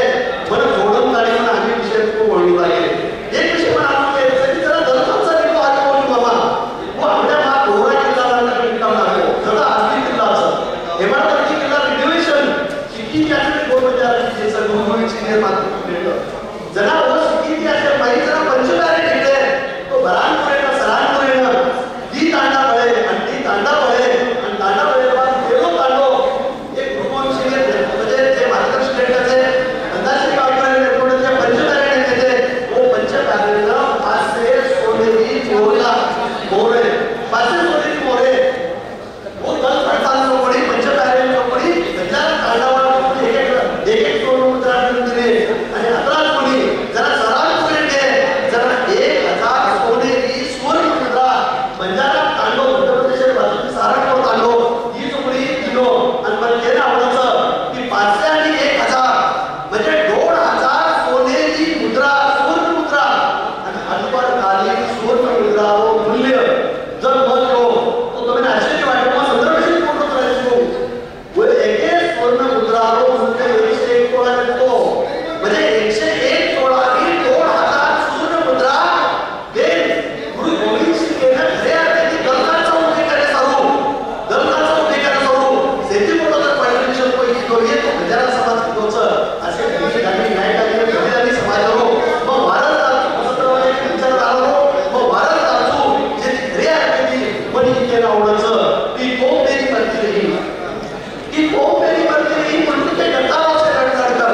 मला जोडून काढले म्हणून आम्ही विषय खूप वळू लागले एक विषय पण आपण केलं जरा दलकांचा निघतो आले बोलू बाबा वो आपल्या मा दोरा किल्ला लागला काम लागलो जरा आर्थिक किल्लाचं हेमाडपंथी किल्ला रिनोव्हेशन सिटी कॅपिटल गोल बंजाराची जे सर्वोपयोगी निर्माण केलं जरा वो सिटी असे माहिती जरा पंचकारे निघले तो बरानपुरे का सरानपुरे ती तांडा पळे आणि ती तांडा पळे आणि तांडा पळे बाद गेलो तांडो एक ग्रुपविषयी म्हणजे जे महाराष्ट्र स्टेटचे अंदाजे काउंटर रेकॉर्डचे पंचकारे निघते वो पंचकारेला 500 सोनेरी चोरला मोरे 500 सोनेरी मोरे वो दल पडताना लोकडी पंचकारे लोकडी त्याच्या तांडावर एक सोनं मुद्रा दिले आणि 11 कोणी जरा सरानपुरे जरा 1000 सोनेरी स्वर्ण मुद्रा बंजारा तांडो उत्तर प्रदेश बाजूची सारंगपूर तांडो ही चुकडी किलो आणि पण केलं आवडचं की 500 आणि 1000 म्हणजे 2000 सोनेरी मुद्रा स्वर्ण मुद्रा आणि अनपर कालीन स्वर्ण मुद्रा व मूल्य जर मत हो तो तुम्ही आश्चर्य वाटतं मग संदर्भशी पूर्ण करायचो व एक स्वर्ण मुद्रा व मूल्य 101 तोळा देतो म्हणजे 101 तोळा आणि 2000 स्वर्ण मुद्रा हे गुरु गोविंद सिंह ने खरे अर्थाने दलकांचा उभे करे सारू दलकांचा उभे करे सारू सेती मोठा तर पॉलिटिशियन पैकी तो येतो बंजारा समाज कितोचं असे ठिकाणी न्याय कार्य बंजारी समाजारो मग भारत स्वतंत्रपणे विचार आलो मग भारत राजू जे खरे अर्थाने मनी केलं आवडचं ती कोण मेरी करती रही कि वो मेरी मर्जी नहीं मुल्क के गद्दारों से लड़कर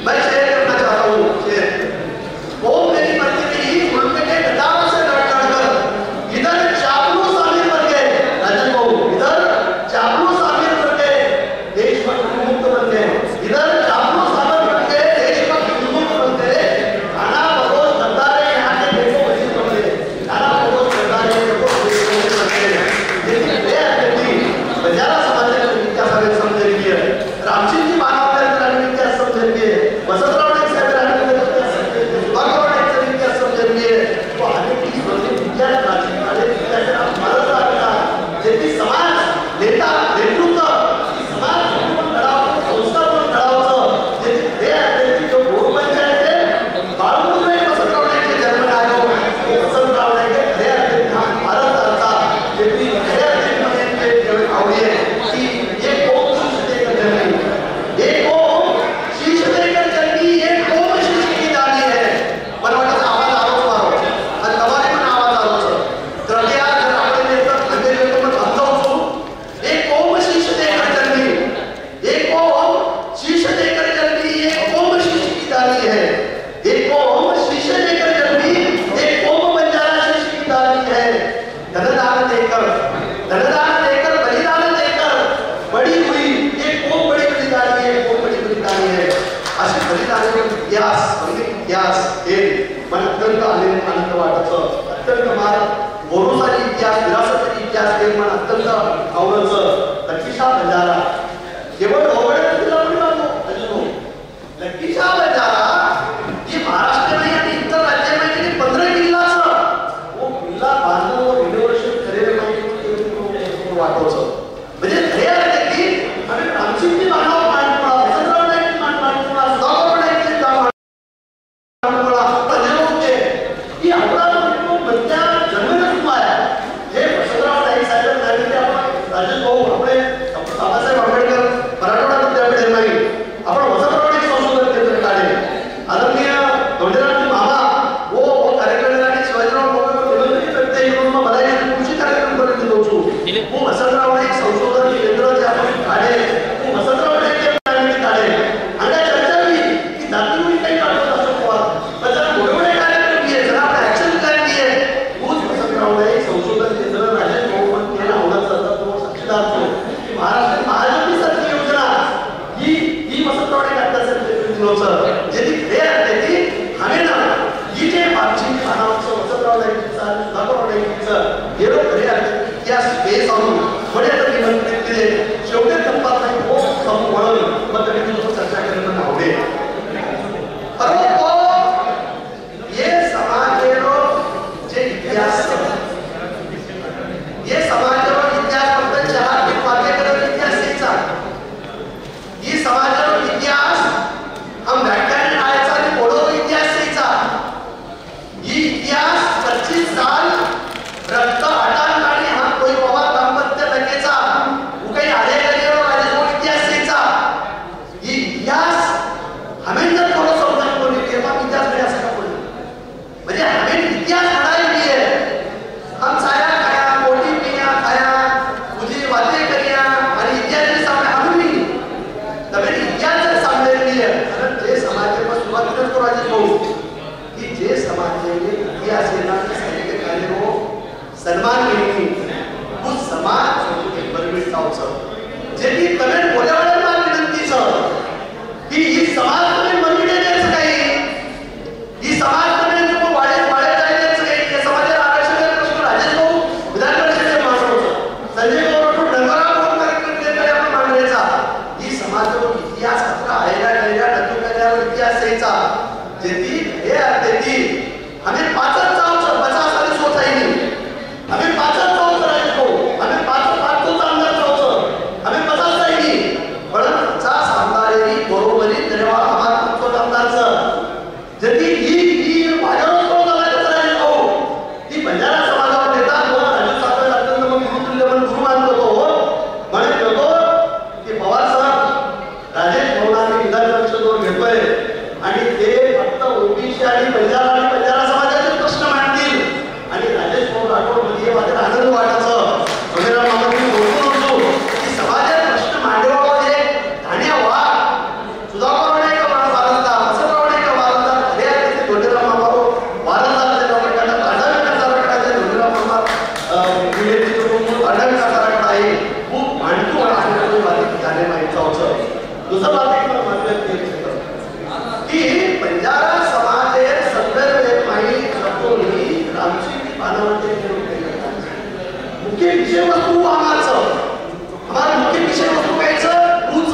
मैं शेयर करना चाहता हूँ वो मेरी मर्जी नहीं मुल्क के गद्दारों से लड़कर इधर चापलूस आमिर बन गए राजन बाबू इधर चापलूस आमिर बन गए देशभक्त मुक्त बन गए इधर चापलूस आमिर बन गए देशभक्त मुक्त बन गए खाना बरोज गद्दारे यहाँ के देखो वैसे बन गए खाना बरोज गद्दारे देखो वैसे बन गए लेकिन वे बंजारा समाजाच्या इतिहासाने समजेल की रामसिंग जी मानवतेचा इतिहास समजेल की वसंतराव नाईक साहेबांचा इतिहास समजेल की सुधाकर नाईकचा इतिहास समजेल की तो अनेक इतिहास प्राचीन काळात इतिहास भारत आपला जे ती समाज नेता नेतृत्व समाज म्हणून घडावं संस्था म्हणून घडावं जे ते आहे जो गोड पंचायत आहे बाळमुद्रे वसंतराव नाईकचे जन्म आयो वसंतराव नाईक खरे अर्थाने भारत आता जे ती खरे अर्थाने आवडी आहे की एक कोम शीश देकर जन्मी एक कोम शीश देकर जन्मी एक कोम शीश की दानी है मला वाटतं आवाज आलोच मारो आणि तुम्हाला पण आवाज आलोच तर या जर आपण नेतर अंधेरी लोक समजावतो एक कोम शीश देकर जन्मी एक कोम शीश देकर जन्मी एक कोम शीश की दानी है एक कोम शीश देकर जन्मी एक कोम बंजारा शीश की दानी है धनदान देकर बलिदान देकर बड़ी हुई एक कोम बड़ी बलिदानी है एक कोम बड़ी बलिदानी है असे बलिदानाचे इतिहास हे मला अत्यंत आनंद वाटतं अत्यंत मला गोरोसारी इतिहास विरासती इतिहास हे मला अत्यंत आवडतं लक्कीशाह बंजारा केवळ ढोबळे तिला पण लागतो लक्कीशाह बंजारा ही महाराष्ट्र नाही आणि इतर राज्यामध्ये 15 किल्लाचं वो किल्ला बांधून रिनोव्हेशन करेल माहिती वाटवचं म्हणजे खरे आहे की आम्ही रामसिंगची मानव मांडला वसंतराव नाईक मांडला सुधाकर नाईकचे मांडला पंजाबचे ही आपला मध्या जन्मच माया हे वसंतराव नाईक साहेब सांगितले आपण राजेश भाऊ आपले बाबासाहेब आंबेडकर मराठवाडा विद्यापीठ नाही आपण वसंतराव नाईक संशोधन केंद्र काढले आदरणीय धोंडेरावजी मामा वो कार्यक्रम आणि शिवाजीराव बोलवले करते म्हणून मला या कृषी कार्यक्रम करून दिलो छु वो वसंतराव नाईक संशोधन केंद्र जे आपण काढले वो वसंतराव नाईक काढले आणि चर्चा की जातीवरी काही काढत असतो पण जरा मोठे कार्यक्रम आहे जरा आपण ऍक्शन प्लॅन आहे तोच वसंतराव नाईक संशोधन केंद्र राजेश भाऊ यांना आवडत जातात तो साक्षीदार असतो महाराष्ट्र महाजनी सारखी योजना ही वसंतराव नाईक आत्तासाठी दिलोचं जे ती खरे आहे ती हवे ना ही जे मागची मानवाचं वसंतराव नाईकचा सुधाकर नाईकचं हे लोक खरे आहे या स्पेस आणून बडे आता निमंत्रित केले शेवटी संपात नाही हो संपवळून मग त्यांनी चर्चा करणं आवडेल परंतु ये समाज जे इतिहास मुख्य विषय वस्तू हमारा मुख्य विषय वस्तू कायचं तूच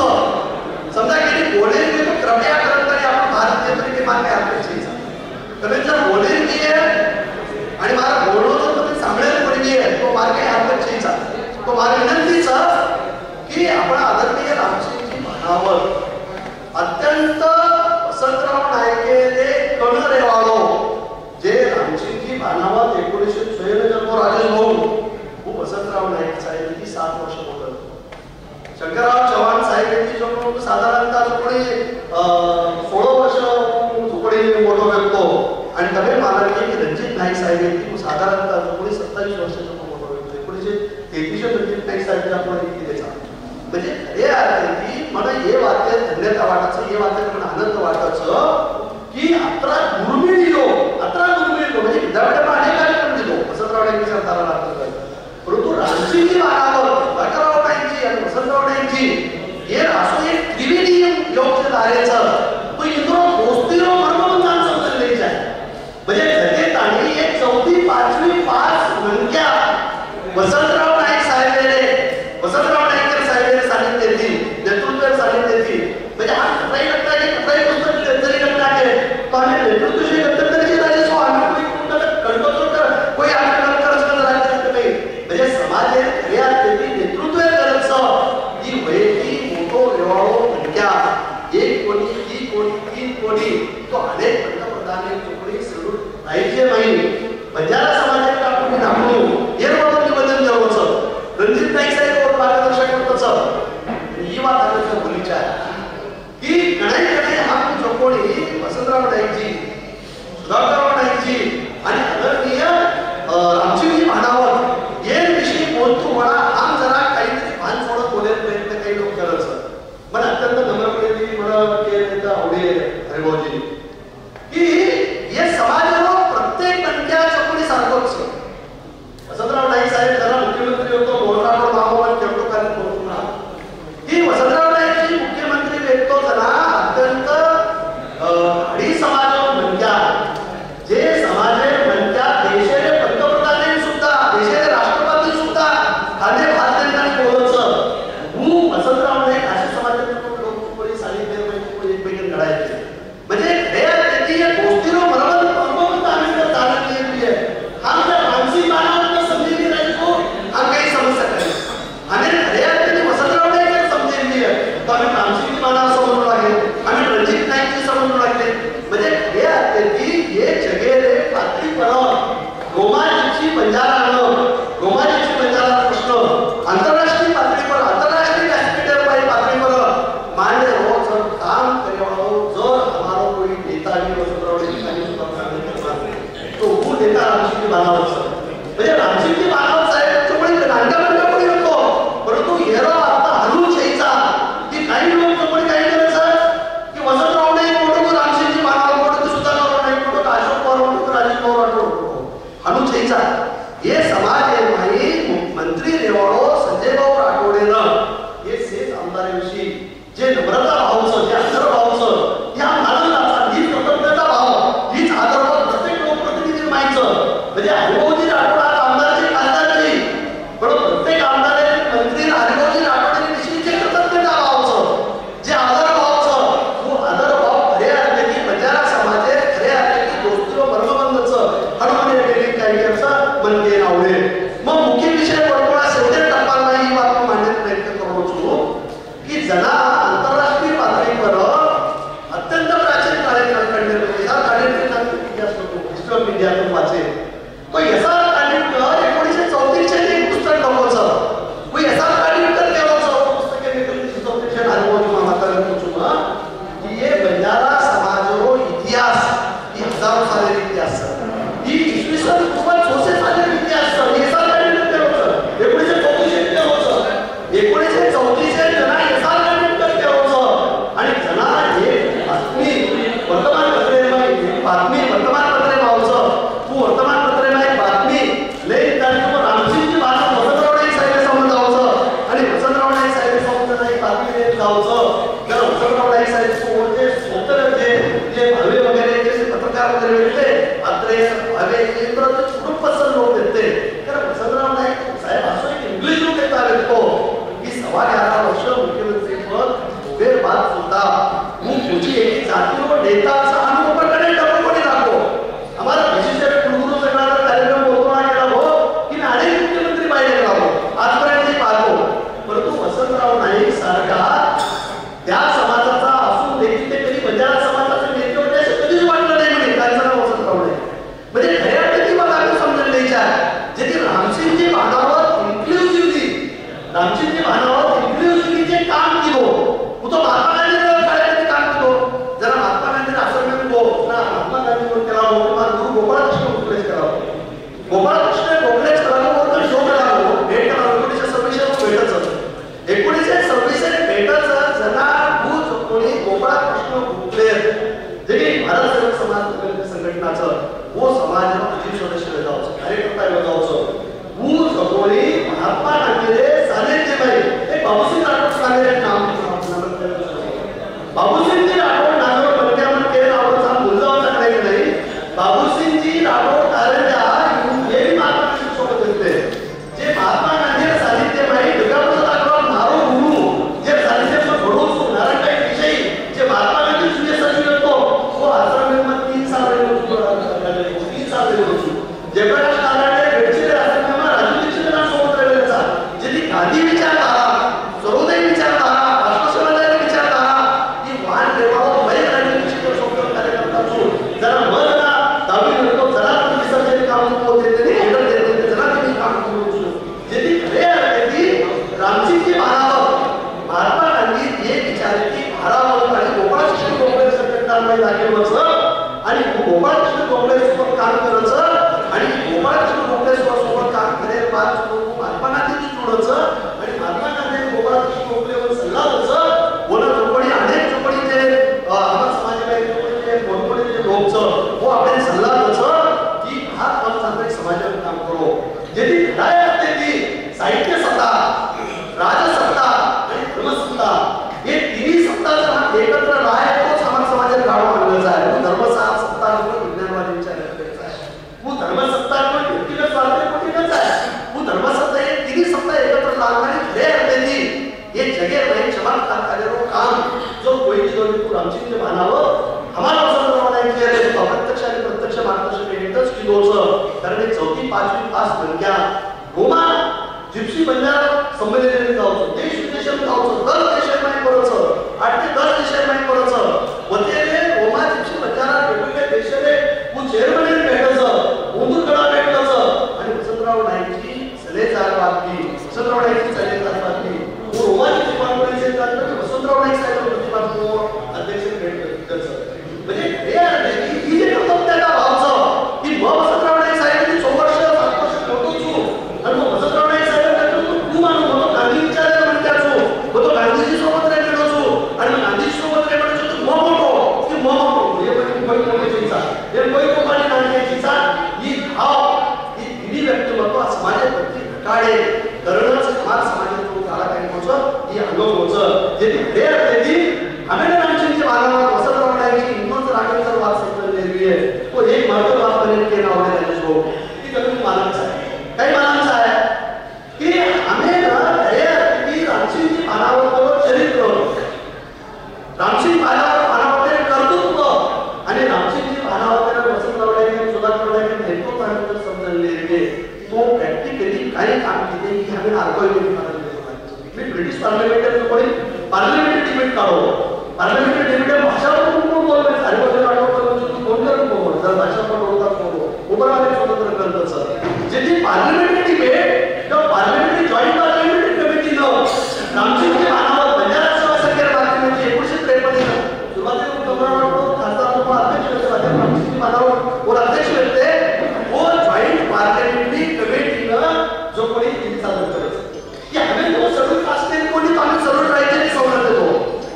समजा की बोले तो कृपया करत तरी आपण भारत देतो की मागे अपेक्षेचा कधी जर बोले की आणि मला बोलवतो तर सांगण्यात पडली आहे तो मार्ग आहे अपेक्षेचा तो मार्ग विनंतीचा की आपण आदरणीय रामसिंगजी म्हणावं अत्यंत वसंतराव नायके ते कण रेवाळो जे रामसिंगजी बाणावत 1996 जन्म राजेश भाऊ वसंतराव नाईक साहेब की 7 वर्ष बोलत शंकरराव चव्हाण साहेब यांची जन्म साधारणतः कोणी 16 वर्ष कोणी मोठो व्यक्तो आणि तमिळ महाराष्ट्र रणजित नाईक साहेब यांची साधारणतः कोणी 27 वर्षाचा मोठो व्यक्तो 1933 रणजित नाईक साहेब आपण त्याचा म्हणजे हे आहे की मला हे वाक्य धन्यता वाटायचं हे वाक्य मला आनंद वाटायचं की अत्रा दुर्मिळ म्हणजे विद्यापीठात अनेक कार्यक्रम दिलो वसंतराव नाईक सरकारला लागतो परंतु रामसिंगजी महाराज वाटराव नाईकजी आणि वसंतराव नाईकजी हे असो एक त्रिवेदी योग धारेचं तो इंद्रो गोष्टीरो म्हणून समजलेलीच आहे म्हणजे जगेत आणि एक 4थी 5वी पास म्हणक्या वसंतराव नाईक साहेब वसंतराव नाईक साहेब सांगितले नेतृत्व सांगितले म्हणजे हा कटाई लगता है कटाई पुस्तक जरी लगता है तो हमें नेतृत्व से गणतंत्र राज्य सो हमें कोई कणकोतर कोई आक्रमण करत राज्य नाही म्हणजे समाज या नेतृत्व करत ही वैयक्ती मोठो रेवाळो म्हणक्या एक कोणी ती कोणी तीन कोणी तो अनेक पंतप्रधान कोणी सगळं राहायचे नाही बंजारा समाजात आपण दाखवू हे बदल द्यावचं रणजित नाईक साहेब मार्गदर्शन करतच ही बात आमच्या बोलीची आहे की कणाई हा जो कोणी वसंतराव नाईकजी सुधाकरराव नाईकजी आणि आदरणीय रामसिंगजी म्हणावत हे विषयी बोलतो मला आम जरा काहीतरी भान सोडत बोलायला प्रयत्न काही लोक करत मला अत्यंत नम्रपणे मला ते आवडेल हरिभाऊजी की हे समाजाला प्रत्येक टंक्याचं कोणी सारखंच वसंतराव नाईक साहेब जरा मुख्यमंत्री होतो गोरखापूर मामावर केवढो कार्य करतो ना की वसंतराव नाईकजी मुख्यमंत्री व्यक्तो जना अत्यंत आडी समाज म्हणत्या जे समाजे म्हणत्या देशाचे पंतप्रधान सुद्धा देशाचे राष्ट्रपती सुद्धा खाली भारतीयांना बोलवचं वसंतराव नाईक अशा समाजाचे लोक कोणी सांगितले एकमेकांना घडायचे म्हणजे हे त्याची गोष्टीरो बरोबर आम्ही चालत आहे हा मानसिक मानवाला समजेल नाही तो हा काही समस्या समाज को महात्मा गांधी जोड़चं आणि महात्मा गांधी गोपाळकृष्ण गोखलेवर सल्ला द्यायचं बोला जोपडी अनेक जोपडीचे आम्हा समाजाला जोपडीचे मोठमोठे लोकचं वो आपल्याला सल्ला द्यायचं की हा पण चांगले समाजावर काम करो जेथे काय असते ती साहित्य सत्ता राजसत्ता आणि धर्मसत्ता हे तिन्ही सत्ताचा एकत्र राहाय तोच आम्हा समाजात गाडो मानलं आहे धर्मसार सत्ता विज्ञानवादींच्या रचनेचा आहे वो धर्मसत्ता पण व्यक्तिगत स्वार्थापोटीच आहे वो धर्मसत्ता हे तिन्ही सत्ता एकत्र लागणारी खरे असते ये जगे में चमत्कार कार्यों काम जो कोई चीजों को रामसिंह मानावं हमारा वसंतराव नाईक अप्रत्यक्ष आणि प्रत्यक्ष मार्गदर्शन भेटतच की दोष कारण 4थी 5वी पास बनक्या रोमा जिप्सी बंजारा संमेलन जाऊचं देश विदेशात जाऊचं 10 देशांमध्ये करायचं 8 ते 10 देशांमध्ये करायचं वतेले रोमा जिप्सी बंजारा वेगवेगळ्या देशाले वो चेअरमन भेटायचं मुंदूरकडा भेटायचं आणि वसंतराव नाईकची सलेजाल बातमी वसंतराव नाईकची सलेजाल बातमी वो रोमा जिप्सी कॉन्फरन्सचे जातं वसंतराव नाईक साहेब प्रतिपादन अध्यक्ष भेटायचं म्हणजे हे आहे की जे कर्तव्याचा भावचं की वसंतराव नाईक साहेबांनी 100 वर्ष 7 वर्ष फोटो छु आणि वसंतराव नाईक साहेबांनी तू मानू होतो गांधी विचारायला म्हणत्या छु होतो गांधीजी सोबत राहिलो छु आणि गांधीजी सोबत राहिलो छु तू मोठो की मोठो हे पण कोई कोणीचा हे कोई कोणी नाहीचा ही भाव ही दिली व्यक्तिमत्व समाजाप्रती काळे करणं समाजात काळा काही होतं ही अनुभव होतं जे ते असते हमें रामचंद्र मानव वसंतराव नाईकची हिंमत राखण्याचा वाद सांगितलेली आहे तो एक महत्त्व वापरले केला होता त्याच्या की कमी मानवचा आहे काही मानवचा आहे की हमें हे की रामसिंह मानवावर चरित्र रामसिंह मानवावर कर्तृत्व आणि रामसिंह मानवावर वसंतराव नाईक सुधाकर नाईक नेतृत्व आणि समजले तो प्रॅक्टिकली काही काम केले की हमें आर्गोमेंट मी ब्रिटिश पार्लिमेंटमध्ये कोणी पार्लिमेंटरी डिबेट काढो पार्लिमेंटरी डिबेट भाषावर कोण बोलतो सार्वजनिक आठवड्यात तू कोण करून बोल जर भाषा पण होतात बोल उभराने स्वतंत्र करतच जे पार्लिमेंटरी डिबेट किंवा पार्लिमेंटरी जॉईंट पार्लिमेंटरी कमिटीनं रामसिंह मानव बंजारा सेवा सरकार बातमीमध्ये 1953 सुरुवातीला उद्धवराव खासदार अध्यक्ष होते रामसिंह मानव वर अध्यक्ष होते वो जॉईंट पार्लिमेंटरी कमिटीनं जो कोणी तीन सादर करायचं की हमें तो शेड्यूल कास्ट कोणी आम्ही शेड्यूल राहायचे सवलत देतो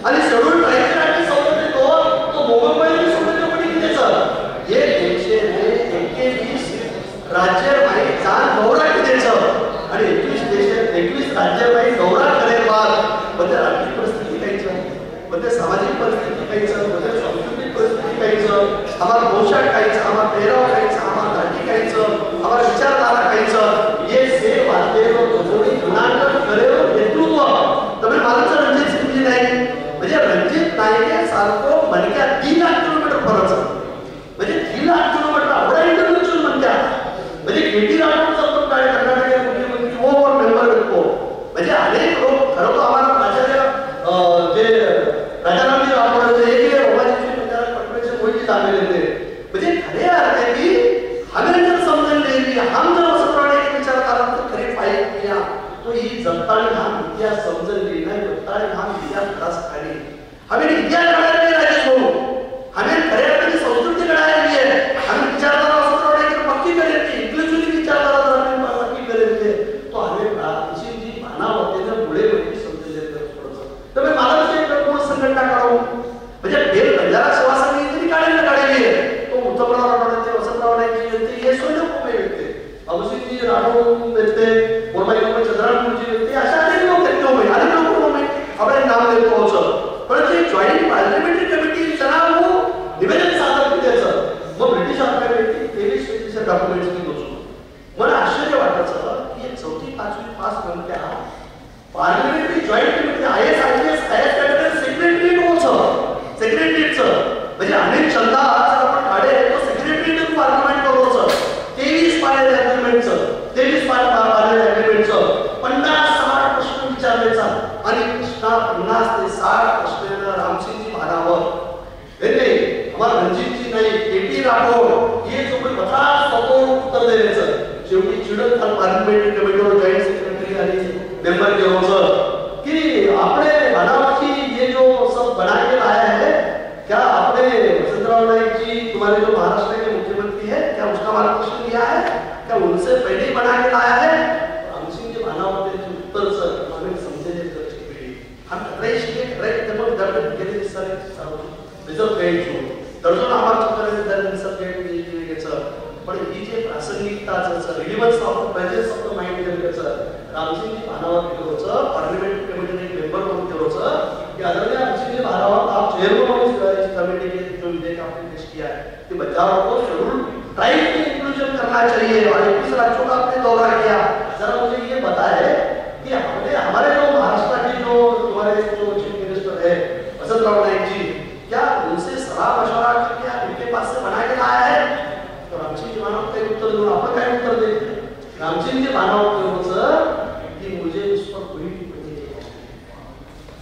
आणि शेड्यूल राहायचे सवलत देतो तो मोगलमध्ये सवलत कोणी द्यायचं हे 121 राज्य माही जाण दौरा द्यायचं आणि 21 राज्य माही दौरा करेल बाद मध्ये आर्थिक परिस्थिती काहीचं मध्ये सामाजिक परिस्थिती काहीचं मध्ये सांस्कृतिक परिस्थिती काहीचं हमारा पोशाख काहीचं हमारा पेहराव काहीचं हमारा दाढी काहीचं हमारा विचारधारा काहीचं ये से बातें थोड़ी गुणांकन करे नेतृत्व तमें मालूम रणजित सिंह जी नाईक म्हणजे रणजित नाईक सारखो मनक्या 3 लाख किलोमीटर फरक म्हणजे 3 लाख किलोमीटर आवडा इंटरनॅशनल म्हणत्या म्हणजे केटी राठोडचा पण काय कर्नाटकचे मुख्यमंत्री वो और मेंबर होतो म्हणजे अनेक लोक खरं तर आम्हाला माझ्या जे राजारामजी राठोड एक रोमाजी पंजाब कॉर्पोरेशन होई झालेले म्हणजे खरे अर्थ की हमें जर समजून लेली हम जर वसंतराव विचार करा तर खरे पाहिजे किया तो ही जनताने हम इतिहास समजून लेना जनताने हम इतिहास खास खाली हमें इतिहास काढायला नाही राजेश भाऊ हमें खरे अर्थाची संस्कृती काढायला आहे हमें विचारधारा वसंतराव की पक्की करेल इंक्लुसिव्ह विचारधारा हमें पक्की करेल तो हमें रामसिंह जी मानव होते पुढे व्यक्ती समजून देत तर मला एक पूर्ण संघटना काढू म्हणजे बेल बंजारा सेवा समिती तरी काढायला आहे तो उत्तमराव राठोड वसंतराव नाईक जी ये सोने को मिळते अभिषेकजी राठोड मिळते मोरबाई चंद्रापूरजी मिळते अशा अनेक लोक आहेत तो अनेक लोक आपण नाव देतो होतं पण ते जॉईंट पार्लिमेंटरी कमिटी चलावू निवेदन सादर करायचं मग ब्रिटिश आर्मी 23 डॉक्युमेंट्स घेऊन बसलो मला आश्चर्य वाटायचं की 4थी 5वी पास बनत्या parliamentary joint committee IAS IPS IAS cabinet secretary होतं सेक्रेटरीचं म्हणजे अनेक शब्द आज आपण काढे तो सेक्रेटरी पार्लिमेंट करोचं 23 पायरी अग्रीमेंटचं 23 पायरी अग्रीमेंटचं 50-60 प्रश्न विचारलेचा आणि 50 ते 60 प्रश्न रामसिंहजी महारावर येते हमारा रणजित जी नाही केटी राठोड ये जो कोई 50 सपोर्ट उत्तर द्यायचं शेवटी चिडत पार्लिमेंटरी कमिटीवर जॉईंट सेक्रेटरी आणि मेंबर के होतं कि आपने बनावटी ये जो सब बना के लाया है क्या आपने वसंतराव नाईक जी तुम्हारे जो महाराष्ट्र के मुख्यमंत्री है क्या उसका मार्गदर्शन लिया है क्या उनसे पहले बना के लाया है रामसिंह जी भानावत केलोचं पार्लियामेंट कमेटी एक मेंबर म्हणून केलोचं कि आदरणीय रामसिंह जी भानावत आप चेयरमैन ऑफ इस कमेटी के जो विधेयक आपने पेश किया है कि बच्चाओं को शेड्यूल ट्राइब में इंक्लूजन करना चाहिए और 21 राज्यों का आपने दौरा किया, जरा मुझे ये बताए कि हमारे जो महाराष्ट्र के जो हमारे जो चीफ मिनिस्टर है वसंतराव नाईक जी, क्या उनसे सलाह मशवरा करके आप इनके पास से बना के लाया है? तो रामसिंह जी भानावत का उत्तर दूंगा, आपण काय उत्तर देते? रामसिंह जी भानावत की मुझे उस पर कोई टिप्पणी नहीं,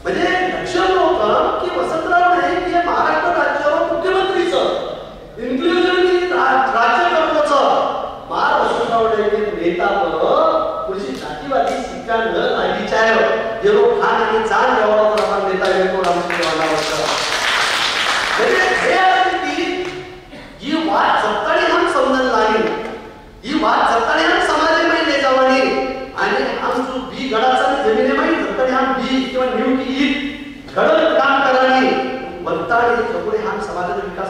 म्हणजे लक्षण होतं की वसंतराव नाईक हे महाराष्ट्र राज्यावर मुख्यमंत्रीचं इन्क्लुजन राज्य करतोचं मार वसंतराव नाईक नेता पर पुढची जातीवादी शिक्का न लागीच्या जेरो खान आणि जान यावर आपण नेता येतो रामसिंह भानावत ये बात सत्ताने हम समजन लागी, ही बात सत्ताने हम समाजे में ले जावानी आणि हम जो बी गडाचा जमिने में सत्ताने हम बी किंवा न्यू की ईद गडद काम करानी वत्ताने सगळे हम समाजाचा विकास